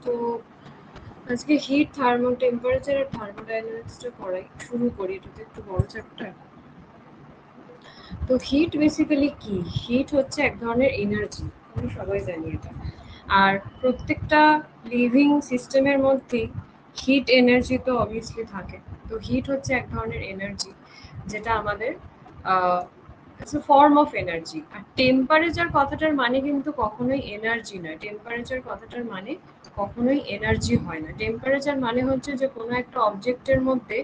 তো আজকে hit thermo temperature আর থার্মোডাইনামিক্সটা পড়াই শুরু করি। এটা তো একটু বড় চ্যাপ্টার। তো হিট বেসিক্যালি কি? হিট হচ্ছে এক ধরনের এনার্জি, আমরা সবাই জানি এটা। আর প্রত্যেকটা লিভিং সিস্টেমের মধ্যেই হিট এনার্জি তো অবভিয়াসলি থাকে। তো হিট হচ্ছে এক ধরনের এনার্জি যেটা আমাদের it's a form of energy. আর টেম্পারেচার কথাটার মানে কিন্তু কখনোই এনার্জি নয়। টেম্পারেচার কথাটার মানে কখনোই এনার্জি হয় না। টেম্পারেচার মানে হচ্ছে যে কোনো একটা অবজেক্টের মধ্যে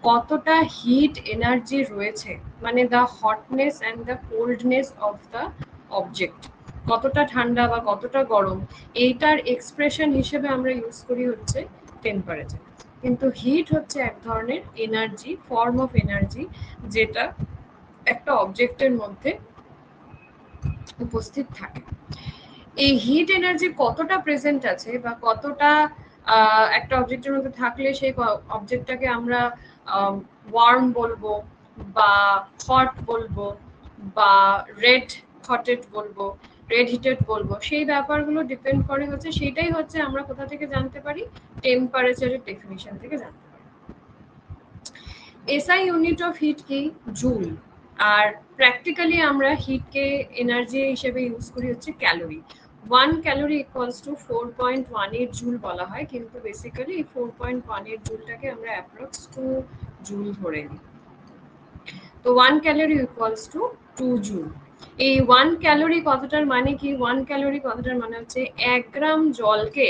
কতটা হিট এনার্জি রয়েছে, মানে the hotness and the coldness of the object, কতটা ঠান্ডা বা কতটা গরম, এইটার এক্সপ্রেশন হিসেবে আমরা ইউজ করি হচ্ছে টেম্পারেচার। কিন্তু হিট হচ্ছে এক ধরনের এনার্জি, ফর্ম অফ এনার্জি, যেটা একটা অবজেক্টের মধ্যে উপস্থিত থাকে। এই হিট এনার্জি কতটা প্রেজেন্ট আছে বা কতটা একটা অবজেক্টের মধ্যে থাকলে সেই অবজেক্টটাকে আমরা ওয়ার্ম বলবো বা হট বলবো বা রেড হটেড বলবো, রেড হিটেড বলবো, সেই ব্যাপারগুলো ডিপেন্ড করে হচ্ছে, সেটাই হচ্ছে আমরা কোথা থেকে জানতে পারি, টেম্পারেচারের ডেফিনিশন থেকে জানতে পারি। এসআই ইউনিট অফ হিট কি? জুল। আর প্র্যাকটিক্যালি আমরা হিটকে এনার্জি হিসেবে ইউজ করি হচ্ছে calorie. 1 calorie equals to 4.18 joule বলা হয়, কিন্তু বেসিক্যালি এই 4.18 জুলটাকে আমরা অ্যাপ্রক্স 2 জুল ধরে নিই। তো 1 ক্যালোরি ইকুয়ালস টু 2 জুল। এই 1 ক্যালোরি কথাটার মানে কি? 1 ক্যালোরি কথাটার মানে হচ্ছে 1 গ্রাম জলকে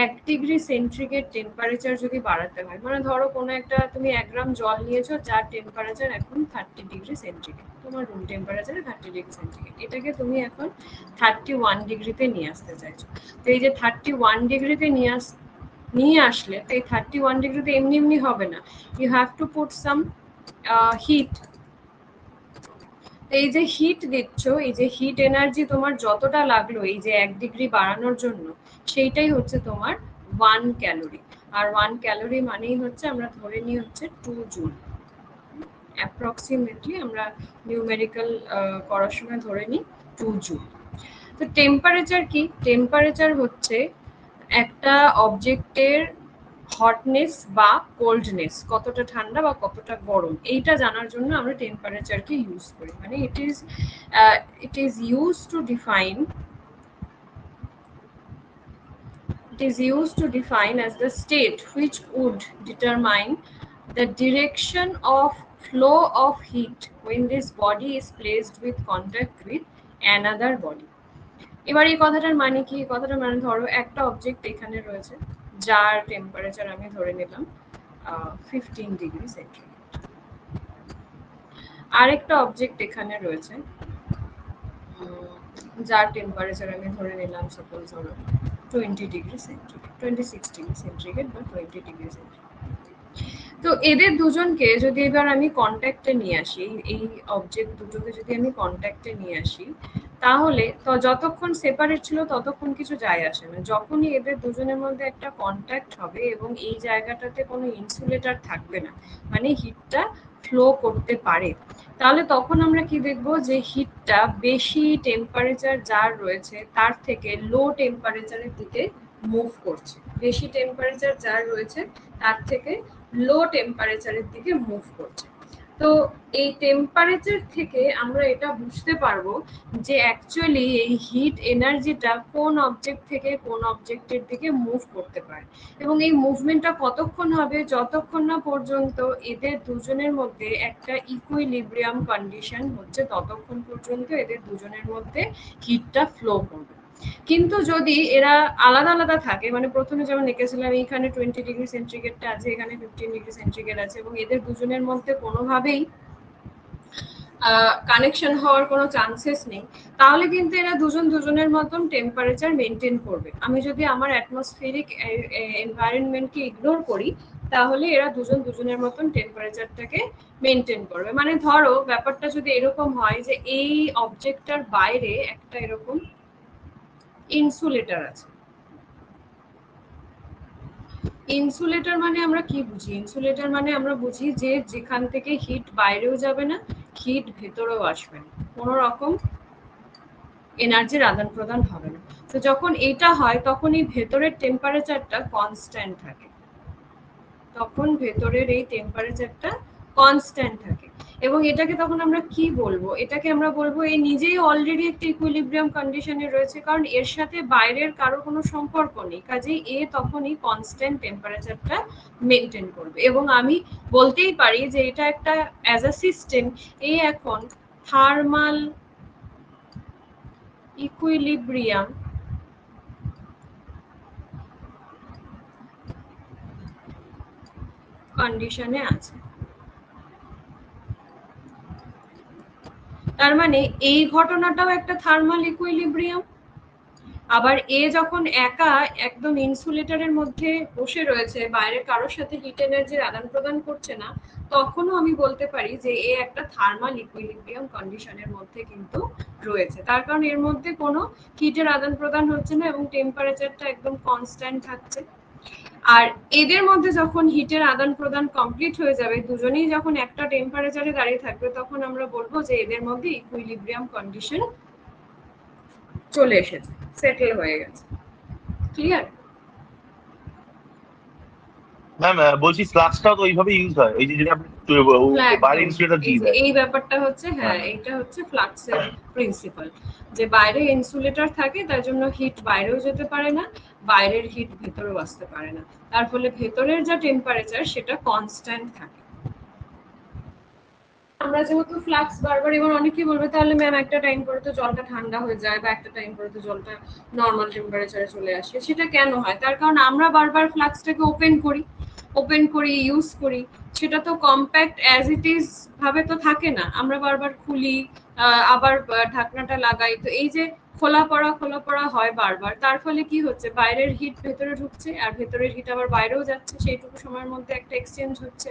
1 ডিগ্রি সেন্টিগ্রেড টেম্পারেচার যদি বাড়াতে হয়, মানে ধরো কোনো একটা তুমি 1 গ্রাম জল নিয়েছো যার টেম্পারেচার এখন 30 ডিগ্রি সেন্টিগ্রেড, তোমার রুম টেম্পারেচারে 30 ডিগ্রি সেন্টিগ্রেড, এটাকে তুমি এখন 31 ডিগ্রিতে নিয়ে আসতে চাইছো। তো এই যে 31 ডিগ্রিতে নিয়ে আসলে, তো এই 31 ডিগ্রিতে এমনি এমনি হবে না, you have to put some heat. এই যে হিট দিচ্ছ, এই যে হিট এনার্জি তোমার যতটা লাগলো এই যে 1 ডিগ্রি বাড়ানোর জন্য, সেইটাই হচ্ছে তোমার 1 ক্যালোরি। আর 1 ক্যালোরি মানেই হচ্ছে, আমরা ধরে নিই হচ্ছে 2 জুল। অ্যাপ্রক্সিমেটলি আমরা নিউমেরিক্যাল করার সময় ধরে নিই 2 জুল। তো টেম্পারেচার কি? টেম্পারেচার হচ্ছে একটা অবজেক্টের হটনেস বা কোল্ডনেস, কতটা ঠান্ডা বা কতটা গরম, এইটা জানার জন্য আমরা টেম্পারেচারকে ইউজ করি। মানে it is use to define as the state which would determine the direction of flow of heat when this body is placed with contact with another body. এবার এই কথাটার মানে কি? কথাটার মানে ধরো একটা অবজেক্ট এখানে রয়েছে যার টেম্পারেচার আমি ধরে নিলাম 15 ডিগ্রি সেন্টিগ্রেড। আরেকটা অবজেক্ট এখানে রয়েছে যার টেম্পারেচার আমি ধরে নিলাম সাপোজ ধরো 20 ডিগ্রি সেন্টিগ্রেড, 26 ডিগ্রি সেন্টিগ্রেড বা 20 ডিগ্রি সেন্টিগ্রেড। তো এদের দুজনকে যদি এবার আমি কন্ট্যাক্টে নিয়ে আসি, এই অবজেক্ট দুটোকে যদি আমি কন্ট্যাক্টে নিয়ে আসি, তাহলে তো যতক্ষণ সেপারেট ছিল ততক্ষণ কিছু যায় আসে না। যখনই এদের দুজনের মধ্যে একটা কন্ট্যাক্ট হবে এবং এই জায়গাটাতে কোনো ইনসুলেটর থাকবে না, মানে হিটটা ফ্লো করতে পারে, তাহলে তখন আমরা কি দেখব, যে হিটটা বেশি টেম্পারেচার যার রয়েছে তার থেকে লো টেম্পারেচারের দিকে মুভ করছে। বেশি টেম্পারেচার যার রয়েছে তার থেকে লো টেম্পারেচারের দিকে মুভ করছে। তো এই টেম্পারেচার থেকে আমরা এটা বুঝতে পারবো যে অ্যাকচুয়ালি এই হিট এনার্জিটা কোন অবজেক্ট থেকে কোন অবজেক্টের দিকে মুভ করতে পারে, এবং এই মুভমেন্টটা কতক্ষণ হবে, যতক্ষণ না পর্যন্ত এদের দুজনের মধ্যে একটা ইকুইলিব্রিয়াম কন্ডিশন হচ্ছে, ততক্ষণ পর্যন্ত এদের দুজনের মধ্যে হিটটা ফ্লো করবে। কিন্তু যদি এরা আলাদা আলাদা থাকে, মানে প্রথমে যেমন এঁকেছিলাম এইখানে 20 ডিগ্রি সেন্টিগ্রেডটা আছে, এখানে 15 ডিগ্রি সেন্টিগ্রেড আছে, এবং এদের দুজনের মধ্যে কোনোভাবেই কানেকশন হওয়ার কোনো চান্সেস নেই, তাহলে কিন্তু এরা দুজন দুজনের মতন টেম্পারেচার মেনটেন করবে। আমি যদি আমার অ্যাটমসফিয়ারিক এনভায়রনমেন্টকে ইগনোর করি, তাহলে এরা দুজন দুজনের মতন টেম্পারেচারটাকে মেনটেন করবে। মানে ধরো ব্যাপারটা যদি এরকম হয় যে এই অবজেক্টটার বাইরে একটা এরকম ইনসুলেটর আছে। ইনসুলেটর মানে আমরা কি বুঝি? ইনসুলেটর মানে আমরা বুঝি যে যেখান থেকে হিট বাইরেও যাবে না, হিট ভেতরেও আসবে না, কোনো রকম এনার্জির আদান প্রদান হবে না। তো যখন এটা হয় তখন এই ভেতরের টেম্পারেচারটা কনস্ট্যান্ট থাকে, তখন ভেতরের এই টেম্পারেচারটা কনস্ট্যান্ট থাকে। এবং এটাকে তখন আমরা কি বলবো, এটাকে আমরা বলবো এই নিজেই অলরেডি একটা ইকুইলিব্রিয়াম কন্ডিশনে রয়েছে, কারণ এর সাথে বাইরের কারো কোনো সম্পর্ক নেই, কাজেই এ তখনই কনস্ট্যান্ট টেম্পারেচারটা মেনটেন করবে। এবং আমি বলতেই পারি যে এটা একটা অ্যাজ আ সিস্টেম এই এখন থার্মাল ইকুইলিব্রিয়াম কন্ডিশনে আছে। তার মানে এই ঘটনাটাও একটা থার্মাল ইকুইলিব্রিয়াম। আবার এ যখন একা একদম ইনসুলেটরের মধ্যে বসে রয়েছে, বাইরে কারোর সাথে হিট এনার্জির আদান প্রদান করছে না, তখনও আমি বলতে পারি যে এ একটা থার্মাল ইকুইলিব্রিয়াম কন্ডিশনের মধ্যে কিন্তু রয়েছে। তার কারণ এর মধ্যে কোনো হিটের আদান প্রদান হচ্ছে না এবং টেম্পারেচারটা একদম কনস্ট্যান্ট থাকছে। আর এদের মধ্যে যখন হিটের আদান প্রদান কমপ্লিট হয়ে যাবে, দুজনেই যখন একটা টেম্পারেচারে দাঁড়িয়ে থাকবে, তখন আমরা বলবো যে এদের মধ্যে ইকুইলিব্রিয়াম কন্ডিশন চলে এসেছে, সেটেল হয়ে গেছে। ক্লিয়ার? ম্যাম বলছি ফ্লাক্সটাও তো ওইভাবে ইউজ হয়, এই যে যেটা আপনি বাইরে ইনসুলেটর দিয়ে দেয়। এই ব্যাপারটা হচ্ছে, হ্যাঁ, এটা হচ্ছে ফ্লাক্সের প্রিন্সিপাল, যে বাইরে ইনসুলেটর থাকে তার জন্য হিট বাইরেও যেতে পারে না, বাইরের হিট ভেতরেও আসতে পারে না, তার ফলে ভেতরের যা টেম্পারেচার সেটা কনস্ট্যান্ট থাকে। আমরা যেহেতু ফ্লাক্স বারবার, এবার অনেকেই বলবে তাহলে ম্যাম একটা টাইম পরে তো জলটা ঠান্ডা হয়ে যায় বা একটা টাইম পরে তো জলটা নর্মাল টেম্পারেচারে চলে আসে, সেটা কেন হয়? তার কারণ আমরা বারবার ফ্লাক্সটাকে ওপেন করি ইউজ করি, সেটা তো কম্প্যাক্ট অ্যাজ ইট ইজ ভাবে তো থাকে না, আমরা বারবার খুলি আবার ঢাকনাটা লাগাই, তো এই যে খোলা পড়া হয় বারবার, তার ফলে কি হচ্ছে, বাইরের হিট ভেতরে ঢুকছে আর ভেতরের হিট আবার বাইরেও যাচ্ছে, সেইটুকু সময়ের মধ্যে একটা এক্সচেঞ্জ হচ্ছে,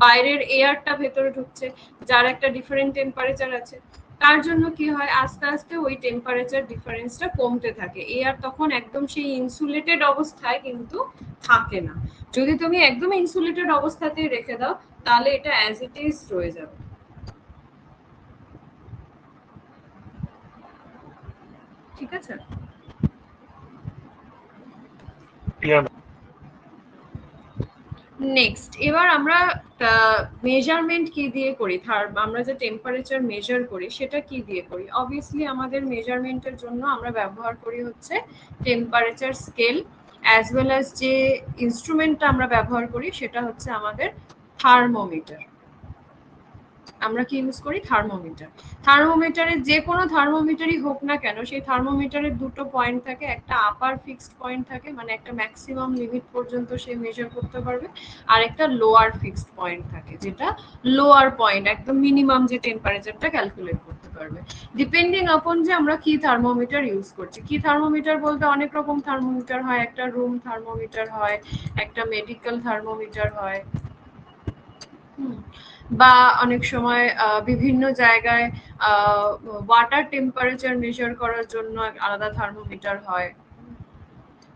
বাইরের এয়ারটা ভেতরে ঢুকছে যার একটা ডিফারেন্ট টেম্পারেচার আছে, তার জন্য কি হয় আস্তে আস্তে ওই টেম্পারেচার ডিফারেন্সটা কমতে থাকে, এয়ার তখন একদম সেই ইনসুলেটেড অবস্থায় কিন্তু থাকে না। যদি তুমি একদম ইনসুলেটেড অবস্থাতেই রেখে দাও তাহলে এটা অ্যাজ ইট ইজ রয়ে যাবে। ঠিক আছে? নেক্সট, এবার আমরা মেজারমেন্ট কি দিয়ে করি, আমরা যে টেম্পারেচার মেজার করি সেটা কি দিয়ে করি? অবভিয়াসলি আমাদের মেজারমেন্টের জন্য আমরা ব্যবহার করি হচ্ছে temperature scale, as well as যে ইনস্ট্রুমেন্টটা আমরা ব্যবহার করি সেটা হচ্ছে আমাদের থার্মোমিটার। আমরা কি ইউজ করি? থার্মোমিটার। থার্মোমিটারে যে কোনো থার্মোমিটারই হোক না কেন, সেই থার্মোমিটারের দুটো পয়েন্ট থাকে, একটা আপার ফিক্সড পয়েন্ট থাকে, মানে একটা ম্যাক্সিমাম লিমিট পর্যন্ত সে মেজার করতে পারবে, আর একটা লোয়ার ফিক্সড পয়েন্ট থাকে, যেটা লোয়ার পয়েন্ট একদম মিনিমাম যে টেম্পারেচারটা ক্যালকুলেট করতে পারবে, ডিপেন্ডিং আপন যে আমরা কি থার্মোমিটার ইউজ করছি। কি থার্মোমিটার বলতে অনেক রকম থার্মোমিটার হয়, একটা রুম থার্মোমিটার হয়, একটা মেডিকেল থার্মোমিটার হয়, বা অনেক সময় বিভিন্ন জায়গায় ওয়াটার টেম্পারেচার মেজার করার জন্য আলাদা থার্মোমিটার হয়।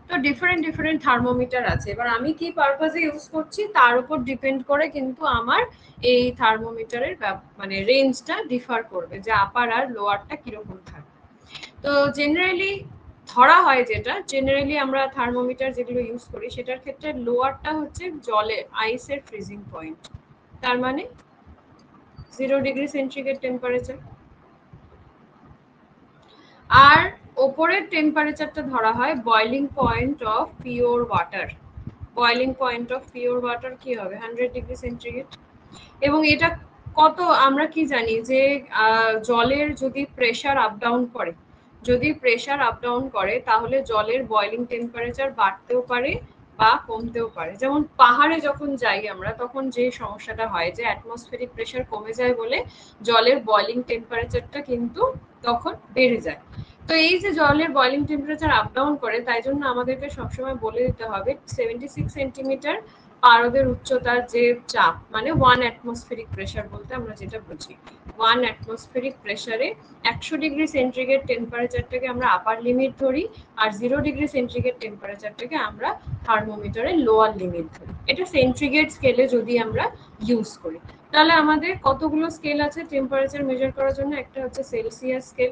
তো ডিফারেন্ট থার্মোমিটার আছে, এবার আমি কি পারপাজে ইউজ করছি তার উপর ডিপেন্ড করে কিন্তু আমার এই থার্মোমিটারের মানে রেঞ্জটা ডিফার করবে, যে আপার আর লোয়ারটা কিরকম থাকে। তো জেনারেলি ধরা হয়, যেটা জেনারেলি আমরা থার্মোমিটার যেগুলো ইউজ করি সেটার ক্ষেত্রে লোয়ারটা হচ্ছে জলে আইসের ফ্রিজিং পয়েন্ট, তার মানে 0 ডিগ্রি সেন্টিগ্রেড টেম্পারেচার, আর ওপরের টেম্পারেচারটা ধরা হয় boiling point of pure water. Boiling point of pure water কি হবে? 100 ডিগ্রি সেন্টিগ্রেড। এবং এটা কত আমরা কি জানি যে জলের যদি প্রেসার আপ ডাউন করে, তাহলে জলের বয়লিং টেম্পারেচার বাড়তেও পারে বা কমতেও পারে। যেমন পাহাড়ে যখন যাই আমরা, তখন যে সমস্যাটা হয় যে অ্যাটমসফেরিক প্রেসার কমে যায় বলে জলের বয়লিং টেম্পারেচারটা কিন্তু তখন বেড়ে যায়। তো এই যে জলের বয়লিং টেম্পারেচার আপ ডাউন করে, তাই জন্য আমাদেরকে সবসময় বলে দিতে হবে 76 সেন্টিমিটার পারদের উচ্চতার যে চাপ, মানে 1 অ্যাটমসফেরিক প্রেসার বলতে আমরা যেটা বুঝি, 1 অ্যাটমসফেরিক প্রেসারে 100 ডিগ্রি সেন্টিগ্রেড টেম্পারেচারটাকে আমরা আপার লিমিট ধরি, আর 0 ডিগ্রি সেন্টিগ্রেড টেম্পারেচারটাকে আমরা থার্মোমিটারের লোয়ার লিমিট ধরি। এটা সেন্টিগ্রেড স্কেলে যদি আমরা ইউজ করি, তাহলে আমাদের কতগুলো স্কেল আছে টেম্পারেচার মেজার করার জন্য। একটা হচ্ছে সেলসিয়াস স্কেল,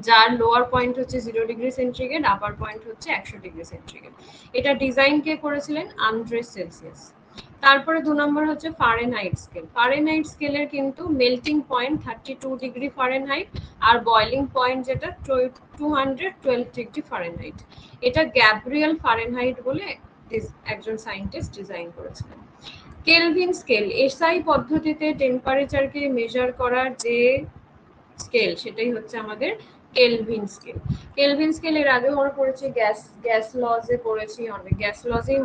যার লোয়ার পয়েন্ট হচ্ছে 0 ডিগ্রি সেন্টিগ্রেড, আপার পয়েন্ট হচ্ছে 100 ডিগ্রি সেন্টিগ্রেড। এটা ডিজাইন কে করেছিলেন আন্দ্রে সেলসিয়াস। তারপরে 2 নম্বর হচ্ছে ফারেনহাইট স্কেল। ফারেনহাইট স্কেলের কিন্তু মেল্টিং পয়েন্ট 32 ডিগ্রি ফারেনহাইট আর বয়লিং পয়েন্ট যেটা 212 ডিগ্রি ফারেনহাইট। এটা গ্যাব্রিয়েল ফারেনহাইট বলে একজন সায়েন্টিস্ট ডিজাইন করেছিলেন। কেলভিন স্কেল এসআই পদ্ধতিতে টেম্পারেচারকে মেজার করার যে স্কেল সেটাই হচ্ছে আমাদের কেলভিন স্কেল। কেলভিন স্কেল এর আগেও আমরা পড়েছি, গ্যাস লজে পড়েছি, অনেক গ্যাস লজেই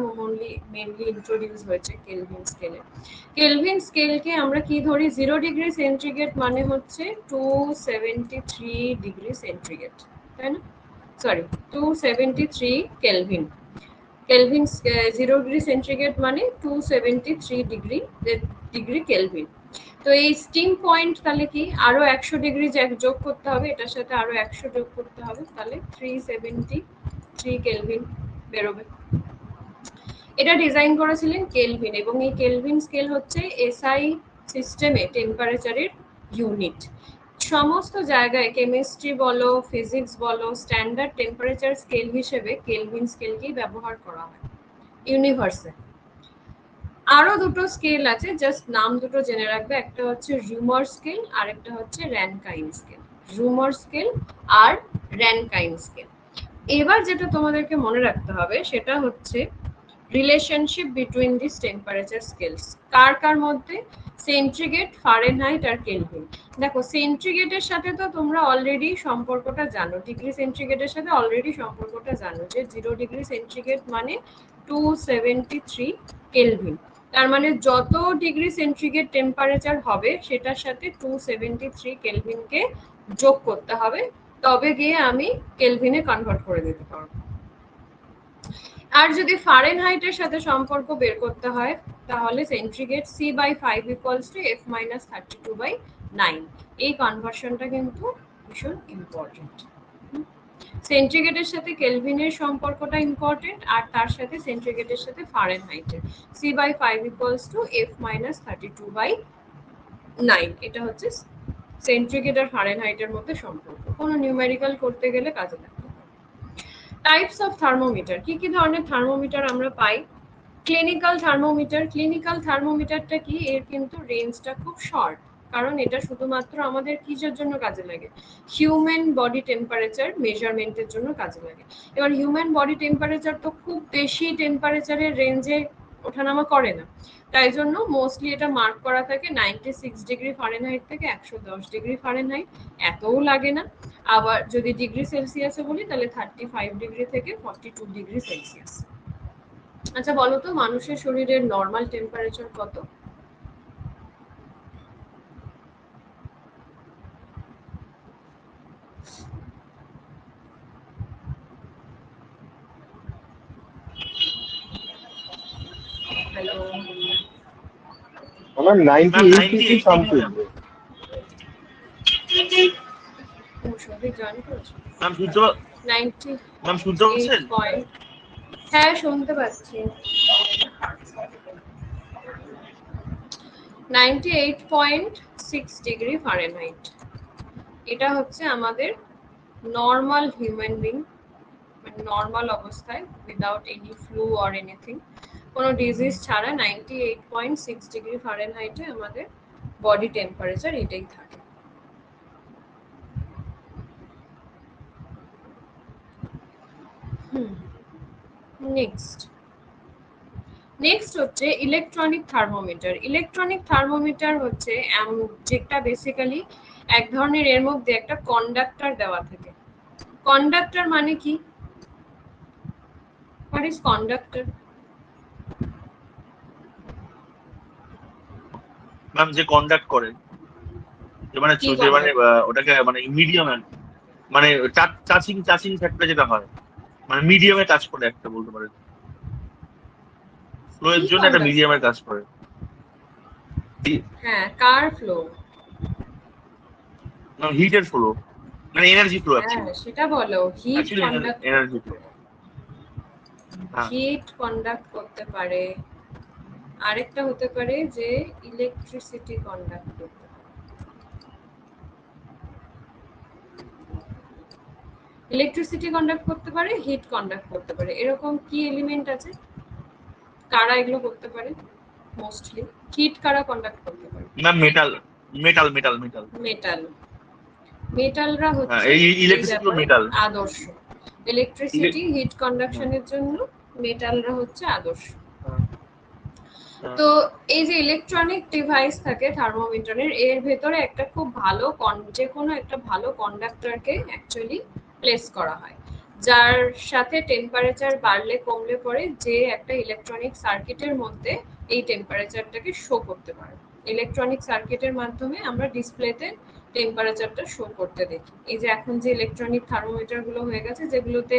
মেনলি ইন্ট্রোডিউস হয়েছে কেলভিন স্কেলে। কেলভিন স্কেলকে আমরা কি ধরি, 0 ডিগ্রি সেন্টিগ্রেড মানে হচ্ছে 273 ডিগ্রি সেন্টিগ্রেড, তাই না? Sorry, 273 kelvin. Kelvin 0 degree centigrade মানে 273 ডিগ্রি কেলভিন। তো এই স্টিম পয়েন্ট তাহলে কি আরো 100 ডিগ্রি যোগ করতে হবে, এটার সাথে আরো 100 যোগ করতে হবে, তাহলে 373 কেলভিন বেরোবে। এটা ডিজাইন করেছিলেন কেলভিন, এবং এই কেলভিন স্কেল হচ্ছে এসআই সিস্টেমে টেম্পারেচারের ইউনিট। সমস্ত জায়গায় কেমিস্ট্রি বলো, ফিজিক্স বলো, স্ট্যান্ডার্ড টেম্পারেচার স্কেল হিসেবে কেলভিন স্কেলকেই ব্যবহার করা হয় ইউনিভার্সে। আরো দুটো স্কেল আছে, জাস্ট নাম দুটো জেনে রাখবে, একটা হচ্ছে রুমার স্কেল আর একটা হচ্ছে র্যানকাইন স্কেল। রুমার স্কেল আর র্যানকাইন স্কেল। এবার যেটা তোমাদেরকে মনে রাখতে হবে সেটা হচ্ছে relationship between this temperature scales. কার কার মধ্যে? সেন্টিগ্রেড, ফারেনহাইট আর কেলভিন। দেখো সেন্টিগ্রেডের সাথে তো তোমরা অলরেডি সম্পর্কটা জানো, ডিগ্রি সেন্টিগ্রেডের সাথে অলরেডি সম্পর্কটা জানো যে 0 ডিগ্রি সেন্টিগ্রেড মানে 273 কেলভিন। তার মানে যত ডিগ্রি সেন্টিগ্রেড টেম্পারেচার হবে সেটার সাথে 273 কেলভিনকে যোগ করতে হবে, তবে গিয়ে আমি কেলভিনে কনভার্ট করে দিতে পারবো। আর যদি ফারেনহাইটের সাথে সম্পর্ক বের করতে হয় তাহলে সেন্টিগ্রেড C/5 = F-32/9। এই কনভার্সনটা কিন্তু ভীষণ ইম্পর্টেন্ট। সেন্টিগ্রেডের সাথে কেলভিনের সম্পর্কটা ইম্পর্টেন্ট, আর তার সাথে সেন্টিগ্রেডের সাথে ফারেনহাইটের C/5 = F-32/9। এটা হচ্ছে সেন্টিগ্রেড আর ফারেনহাইটের মধ্যে সম্পর্ক। কোনো নিউমেরিক্যাল করতে গেলে কাজে লাগে। Types of thermometer. কি কি ধরনের থার্মোমিটার আমরা পাই? Clinical thermometer. ক্লিনিক্যাল থার্মোমিটারটা কি, এর কিন্তু রেঞ্জটা খুব শর্ট, কারণ এটা শুধুমাত্র আমাদের কিসের জন্য কাজে লাগে? হিউম্যান বডি টেম্পারেচার মেজারমেন্টের জন্য কাজে লাগে। এবার হিউম্যান বডি টেম্পারেচার তো খুব বেশি টেম্পারেচারের রেঞ্জে ওঠানামা করে না, তাই জন্য মোস্টলি এটা মার্ক করা থাকে 96 ডিগ্রি ফারেনহাইট থেকে 110 ডিগ্রি ফারেনহাইট, এতও লাগে না। আবার যদি ডিগ্রি সেলসিয়াসে বলি তাহলে 35 ডিগ্রি থেকে 42 ডিগ্রি সেলসিয়াস। আচ্ছা বলো তো মানুষের শরীরের নরমাল টেম্পারেচার কত? হ্যালো, আমার 98 সামথিং। ও সবই জয়েন করেছো? ম্যাম শুনতে 98 পয়েন্ট। হ্যাঁ শুনতে পাচ্ছি। 98.6 ডিগ্রি ফারেনহাইট। এটা হচ্ছে আমাদের নর্মাল হিউম্যান বিং, মানে নর্মাল অবস্থায় without any flu or anything, কোনো ডিজিজ ছাড়া 98.6 ডিগ্রি ফারেনহাইটে আমাদের বডি টেম্পারেচার এটাই থাকে। নেক্সট হচ্ছে ইলেকট্রনিক থার্মোমিটার। ইলেকট্রনিক থার্মোমিটার হচ্ছে যেটা বেসিক্যালি এক ধরনের, এর মধ্যে একটা কন্ডাক্টর দেওয়া থাকে। কন্ডাক্টর মানে কি? What is conductor? ম্যাম যে কন্ডাক্ট করে, যে মানে ওটাকে মানে মিডিয়াম, মানে টাচিং ফ্যাক্টর যেটা হয়, মানে মিডিয়ামে কাজ করে একটা, বলতে পারেন ফ্লো এর জন্য একটা মিডিয়ামের কাজ করে। হ্যাঁ, কার ফ্লো? হিটের ফ্লো, মানে এনার্জি ফ্লো। হ্যাঁ সেটা বলো, heat conduct, energy flow. Heat conduct করতে পারে। আরেকটা হতে পারে যে ইলেকট্রিসিটি কন্ডাক্ট করতে পারে। ইলেকট্রিসিটি কন্ডাক্ট করতে পারে, হিট কন্ডাক্ট করতে পারে। এরকম কি এলিমেন্ট আছে, কারা এগুলো করতে পারে? মোস্টলি হিট কারা কন্ডাক্ট করতে পারে? Ma'am metal metal metal metal metal. মেটালরা হ্যাঁ, হচ্ছে এই এই ইলেকট্রিসিটি ব্যাপারে মেটাল। আদর্শ। ইলেকট্রিসিটি হিট কন্ডাকশনের জন্য মেটালরা হচ্ছে আদর্শ। তো এই যে ইলেকট্রনিক ডিভাইস থাকে থার্মোমিটারের, এর ভেতরে একটা খুব ভালো যে কোনো একটা ভালো কন্ডাক্টরকে অ্যাকচুয়ালি প্লেস করা হয়, যার সাথে টেম্পারেচার বাড়লে কমলে পরে যে একটা ইলেকট্রনিক সার্কিটের মধ্যে এই টেম্পারেচারটাকে শো করতে পারে। ইলেকট্রনিক সার্কিটের মাধ্যমে আমরা ডিসপ্লেতে টেম্পারেচারটা শো করতে দেখি। এই যে এখন যে ইলেকট্রনিক থার্মোমিটার গুলো হয়ে গেছে, যেগুলোতে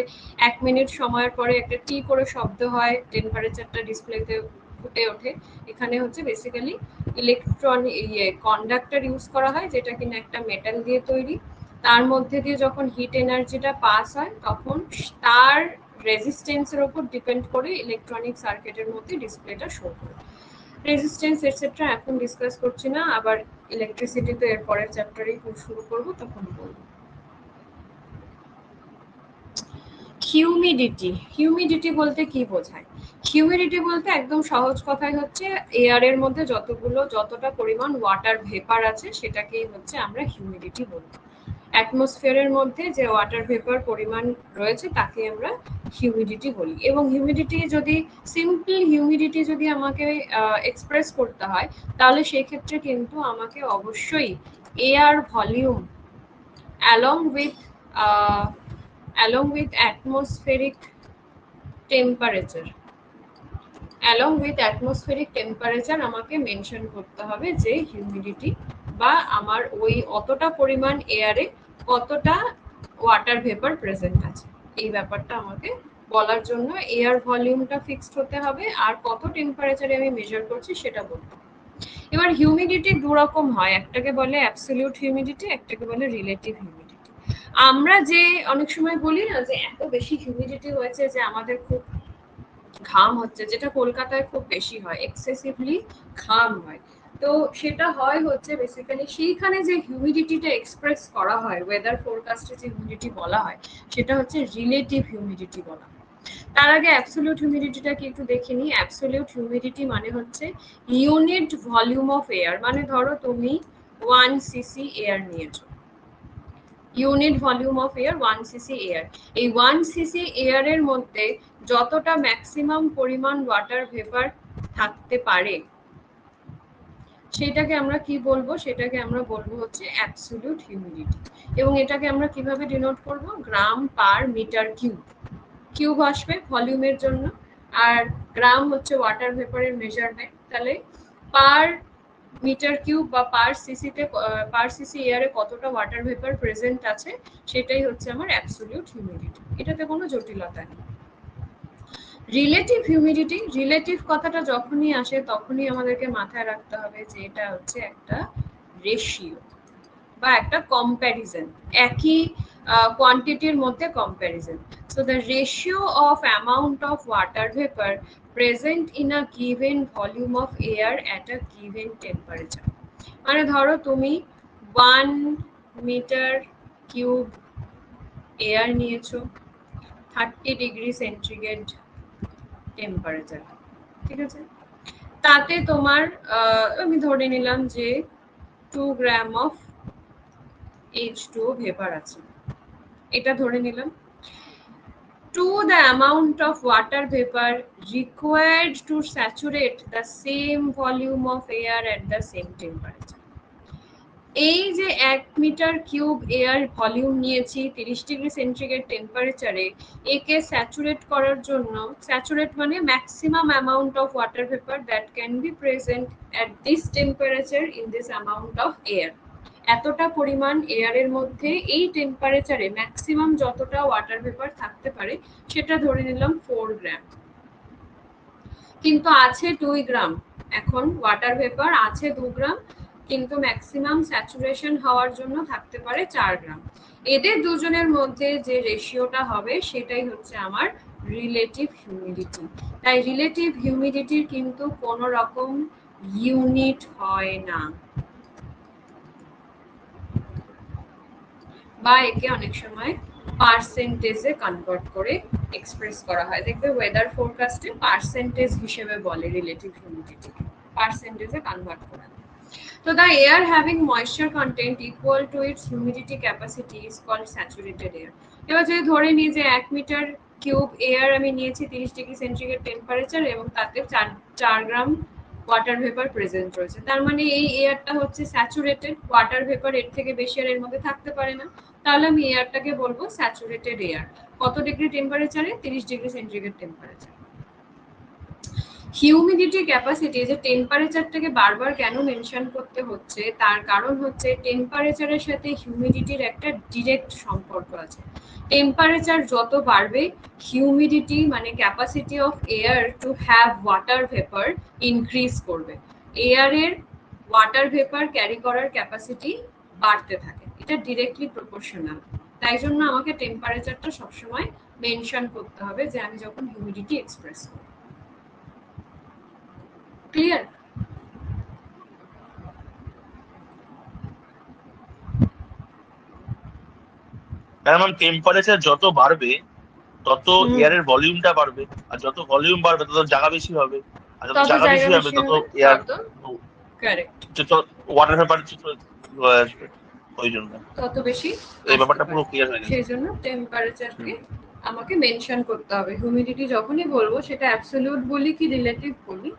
1 মিনিট সময়ের পরে একটা টি করে শব্দ হয়, টেম্পারেচারটা ডিসপ্লেতে ফুটে ওঠে। এখানে হচ্ছে বেসিক্যালি ইলেকট্রনিক কন্ডাক্টর ইউজ করা হয়, যেটা কিনা একটা মেটাল দিয়ে তৈরি। তার মধ্যে দিয়ে যখন হিট এনার্জিটা পাস হয়, তখন তার রেজিস্ট্যান্সের উপর ডিপেন্ড করে ইলেকট্রনিক সার্কিটের মধ্যে ডিসপ্লেটা শো করে। রেজিস্ট্যান্স এটসেট্রা এখন ডিসকাস করছি না, আবার ইলেকট্রিসিটি তো এর পরের চ্যাপ্টারেই শুরু করব, তখন বলবো। হিউমিডিটি। হিউমিডিটি বলতে কি বোঝায়? হিউমিডিটি বলতে একদম সহজ কথাই হচ্ছে এয়ারের মধ্যে যতটা পরিমাণ ওয়াটার ভেপার আছে সেটাকেই হচ্ছে আমরা হিউমিডিটি বলবো। অ্যাটমসফিয়ারের মধ্যে যে ওয়াটার ভেপার পরিমাণ রয়েছে তাকে আমরা হিউমিডিটি বলি। এবং হিউমিডিটি যদি সিম্পল হিউমিডিটি যদি আমাকে এক্সপ্রেস করতে হয়, তাহলে সেই ক্ষেত্রে কিন্তু আমাকে অবশ্যই air volume along with atmospheric temperature আমাকে মেনশন করতে হবে যে হিউমিডিটি বা আমার ওই অতটা পরিমাণ এয়ারে কতটা ওয়াটার ভেপার প্রেজেন্ট আছে, এই ব্যাপারটা আমাকে বলার জন্য এয়ার ভলিউমটা ফিক্সড হতে হবে, আর কত টেম্পারেচারে আমি মেজার করছি সেটা বলতে হবে। এবার হিউমিডিটি দু রকম হয়, একটাকে বলে অ্যাবসলিউট হিউমিডিটি, একটাকে বলে রিলেটিভ হিউমিডিটি। আমরা যে অনেক সময় বলি না যে এত বেশি হিউমিডিটি হয়েছে যে আমাদের খুব ঘাম হচ্ছে, যেটা কলকাতায় খুব বেশি হয়, এক্সেসিভলি ঘাম হয়। তো সেটা হয় হচ্ছে বেসিক্যালি সেইখানে যে হিউমিডিটিটা এক্সপ্রেস করা হয়, ওয়েদার ফোরকাস্টে যে হিউমিডিটি বলা হয়, সেটা হচ্ছে রিলেটিভ হিউমিডিটি বলা হয়। তার আগে অ্যাবসলিউট হিউমিডিটিটা কি একটু দেখে নিই। অ্যাবসলিউট হিউমিডিটি মানে হচ্ছে ইউনিট ভলিউম অফ এয়ার। মানে ধরো তুমি 1 সিসি এয়ার নিয়েছো, unit volume of air 1 CC air. এই 1 সিসি এয়ারের মধ্যে যতটা ম্যাক্সিমাম পরিমাণ ওয়াটার ভেপার থাকতে পারে সেটাকে আমরা কি বলবো? সেটাকে আমরা বলবো হচ্ছে অ্যাবসলিউট হিউমিডিটি। এবং এটাকে আমরা কিভাবে ডিনোট করব? গ্রাম পার মিটার কিউব। কিউব আসবে ভলিউমের জন্য, আর গ্রাম হচ্ছে ওয়াটার ভেপারের মেজারমেন্ট। তাহলে পার মিটার কিউব বা পার সিসি এয়ারে কতটা ওয়াটার ভেপার প্রেজেন্ট আছে সেটাই হচ্ছে আমার অ্যাবসলিউট হিউমিডিটি। এটাতে কোনো জটিলতা নেই। রিলেটিভ হিউমিডিটি, রিলেটিভ কথাটা যখনই আসে তখনই আমাদেরকে মাথায় রাখতে হবে যে এটা হচ্ছে একটা রেশিও বা একটা কম্প্যারিজন, একই কোয়ান্টিটির মধ্যে comparison. So the ratio of amount of water vapor present in a given volume of air at a given temperature. মানে ধরো তুমি 1 মিটার কিউব এয়ার নিয়েছো 30 ডিগ্রি সেন্টিগ্রেড টেম্পারেচার, ঠিক আছে? তাতে তোমার আমি ধরে নিলাম যে 2 গ্রাম অফ H2O ভেপার আছে, এটা ধরে নিলাম। To the amount of water vapor required to saturate the same volume of air at the same temperature. এই যে 1 মিটার কিউব এয়ার ভলিউম নিয়েছি 30 ডিগ্রি সেন্টিগ্রেড টেম্পারেচারে, একে স্যাচুরেট করার জন্য, স্যাচুরেট মানে maximum amount of water vapour that can be present at this temperature in this amount of air. এতটা পরিমাণ এয়ারের মধ্যে এই টেম্পারেচারে ম্যাক্সিমাম যতটা ওয়াটার ভেপার থাকতে পারে সেটা ধরে নিলাম 4 গ্রাম, কিন্তু আছে 2 গ্রাম। এখন ওয়াটার ভেপার আছে 2 গ্রাম, কিন্তু ম্যাক্সিমাম স্যাচুরেশন হওয়ার জন্য থাকতে পারে 4 গ্রাম। এদের দুজনের মধ্যে যে রেশিওটা হবে সেটাই হচ্ছে আমার রিলেটিভ হিউমিডিটি। তাই রিলেটিভ হিউমিডিটির কিন্তু কোনো রকম ইউনিট হয় না, বা একে অনেক সময় পার্সেন্টেজে কনভার্ট করে এক্সপ্রেস করা হয়। দেখবে ওয়েদার ফোরকাস্টে পার্সেন্টেজ হিসেবে বলে রিলেটিভ হিউমিডিটি, পার্সেন্টেজে কনভার্ট করে। So the air having moisture content equal to its humidity capacity is called saturated air. এবার যদি ধরে নিই যে 1 মিটার কিউব এয়ার আমি নিয়েছি 30 ডিগ্রি সেন্টিগ্রেড টেম্পারেচার এবং তাতে 4 গ্রাম ওয়াটার ভেপার প্রেজেন্ট রয়েছে, তার মানে এই এয়ারটা হচ্ছে স্যাচুরেটেড। ওয়াটার ভেপার এর থেকে বেশি আর এর মধ্যে থাকতে পারে না, তাহলে আমি এয়ারটাকে বলবো স্যাচুরেটেড এয়ার। কত ডিগ্রি টেম্পারেচারে? 30 degree centigrade temperature. Humidity capacity, যে টেম্পারেচারটাকে বারবার কেন মেনশন করতে হচ্ছে, তার কারণ হচ্ছে টেম্পারেচারের সাথে হিউমিডিটির একটা ডিরেক্ট সম্পর্ক আছে। টেম্পারেচার যত বাড়বে, হিউমিডিটি মানে capacity of air to have water vapour increase করবে। এয়ারের ওয়াটার ভেপার ক্যারি করার ক্যাপাসিটি বাড়তে থাকে, এটা ডিরেক্টলি প্রপোর্শনাল। তাই জন্য আমাকে টেম্পারেচারটা সবসময় মেনশন করতে হবে যে আমি যখন হিউমিডিটি এক্সপ্রেস করব। ক্লিয়ার? কারণ টেম্পারেচার যত বাড়বে তত এয়ারের ভলিউমটা বাড়বে, আর যত ভলিউম বাড়বে তত জায়গা বেশি হবে, আর যত জায়গা বেশি হবে তত এয়ার কারেক্ট, ওয়াটার ভেপার আসবে, ওই জন্য তত বেশি এই ব্যাপারটা পুরো ক্লিয়ার হয়ে গেছে। সেই জন্য টেম্পারেচারকে আমাকে মেনশন করতে হবে। হিউমিডিটি যখনই বলবো সেটা অ্যাবসলিউট বলি কি রিলেটিভ বলি,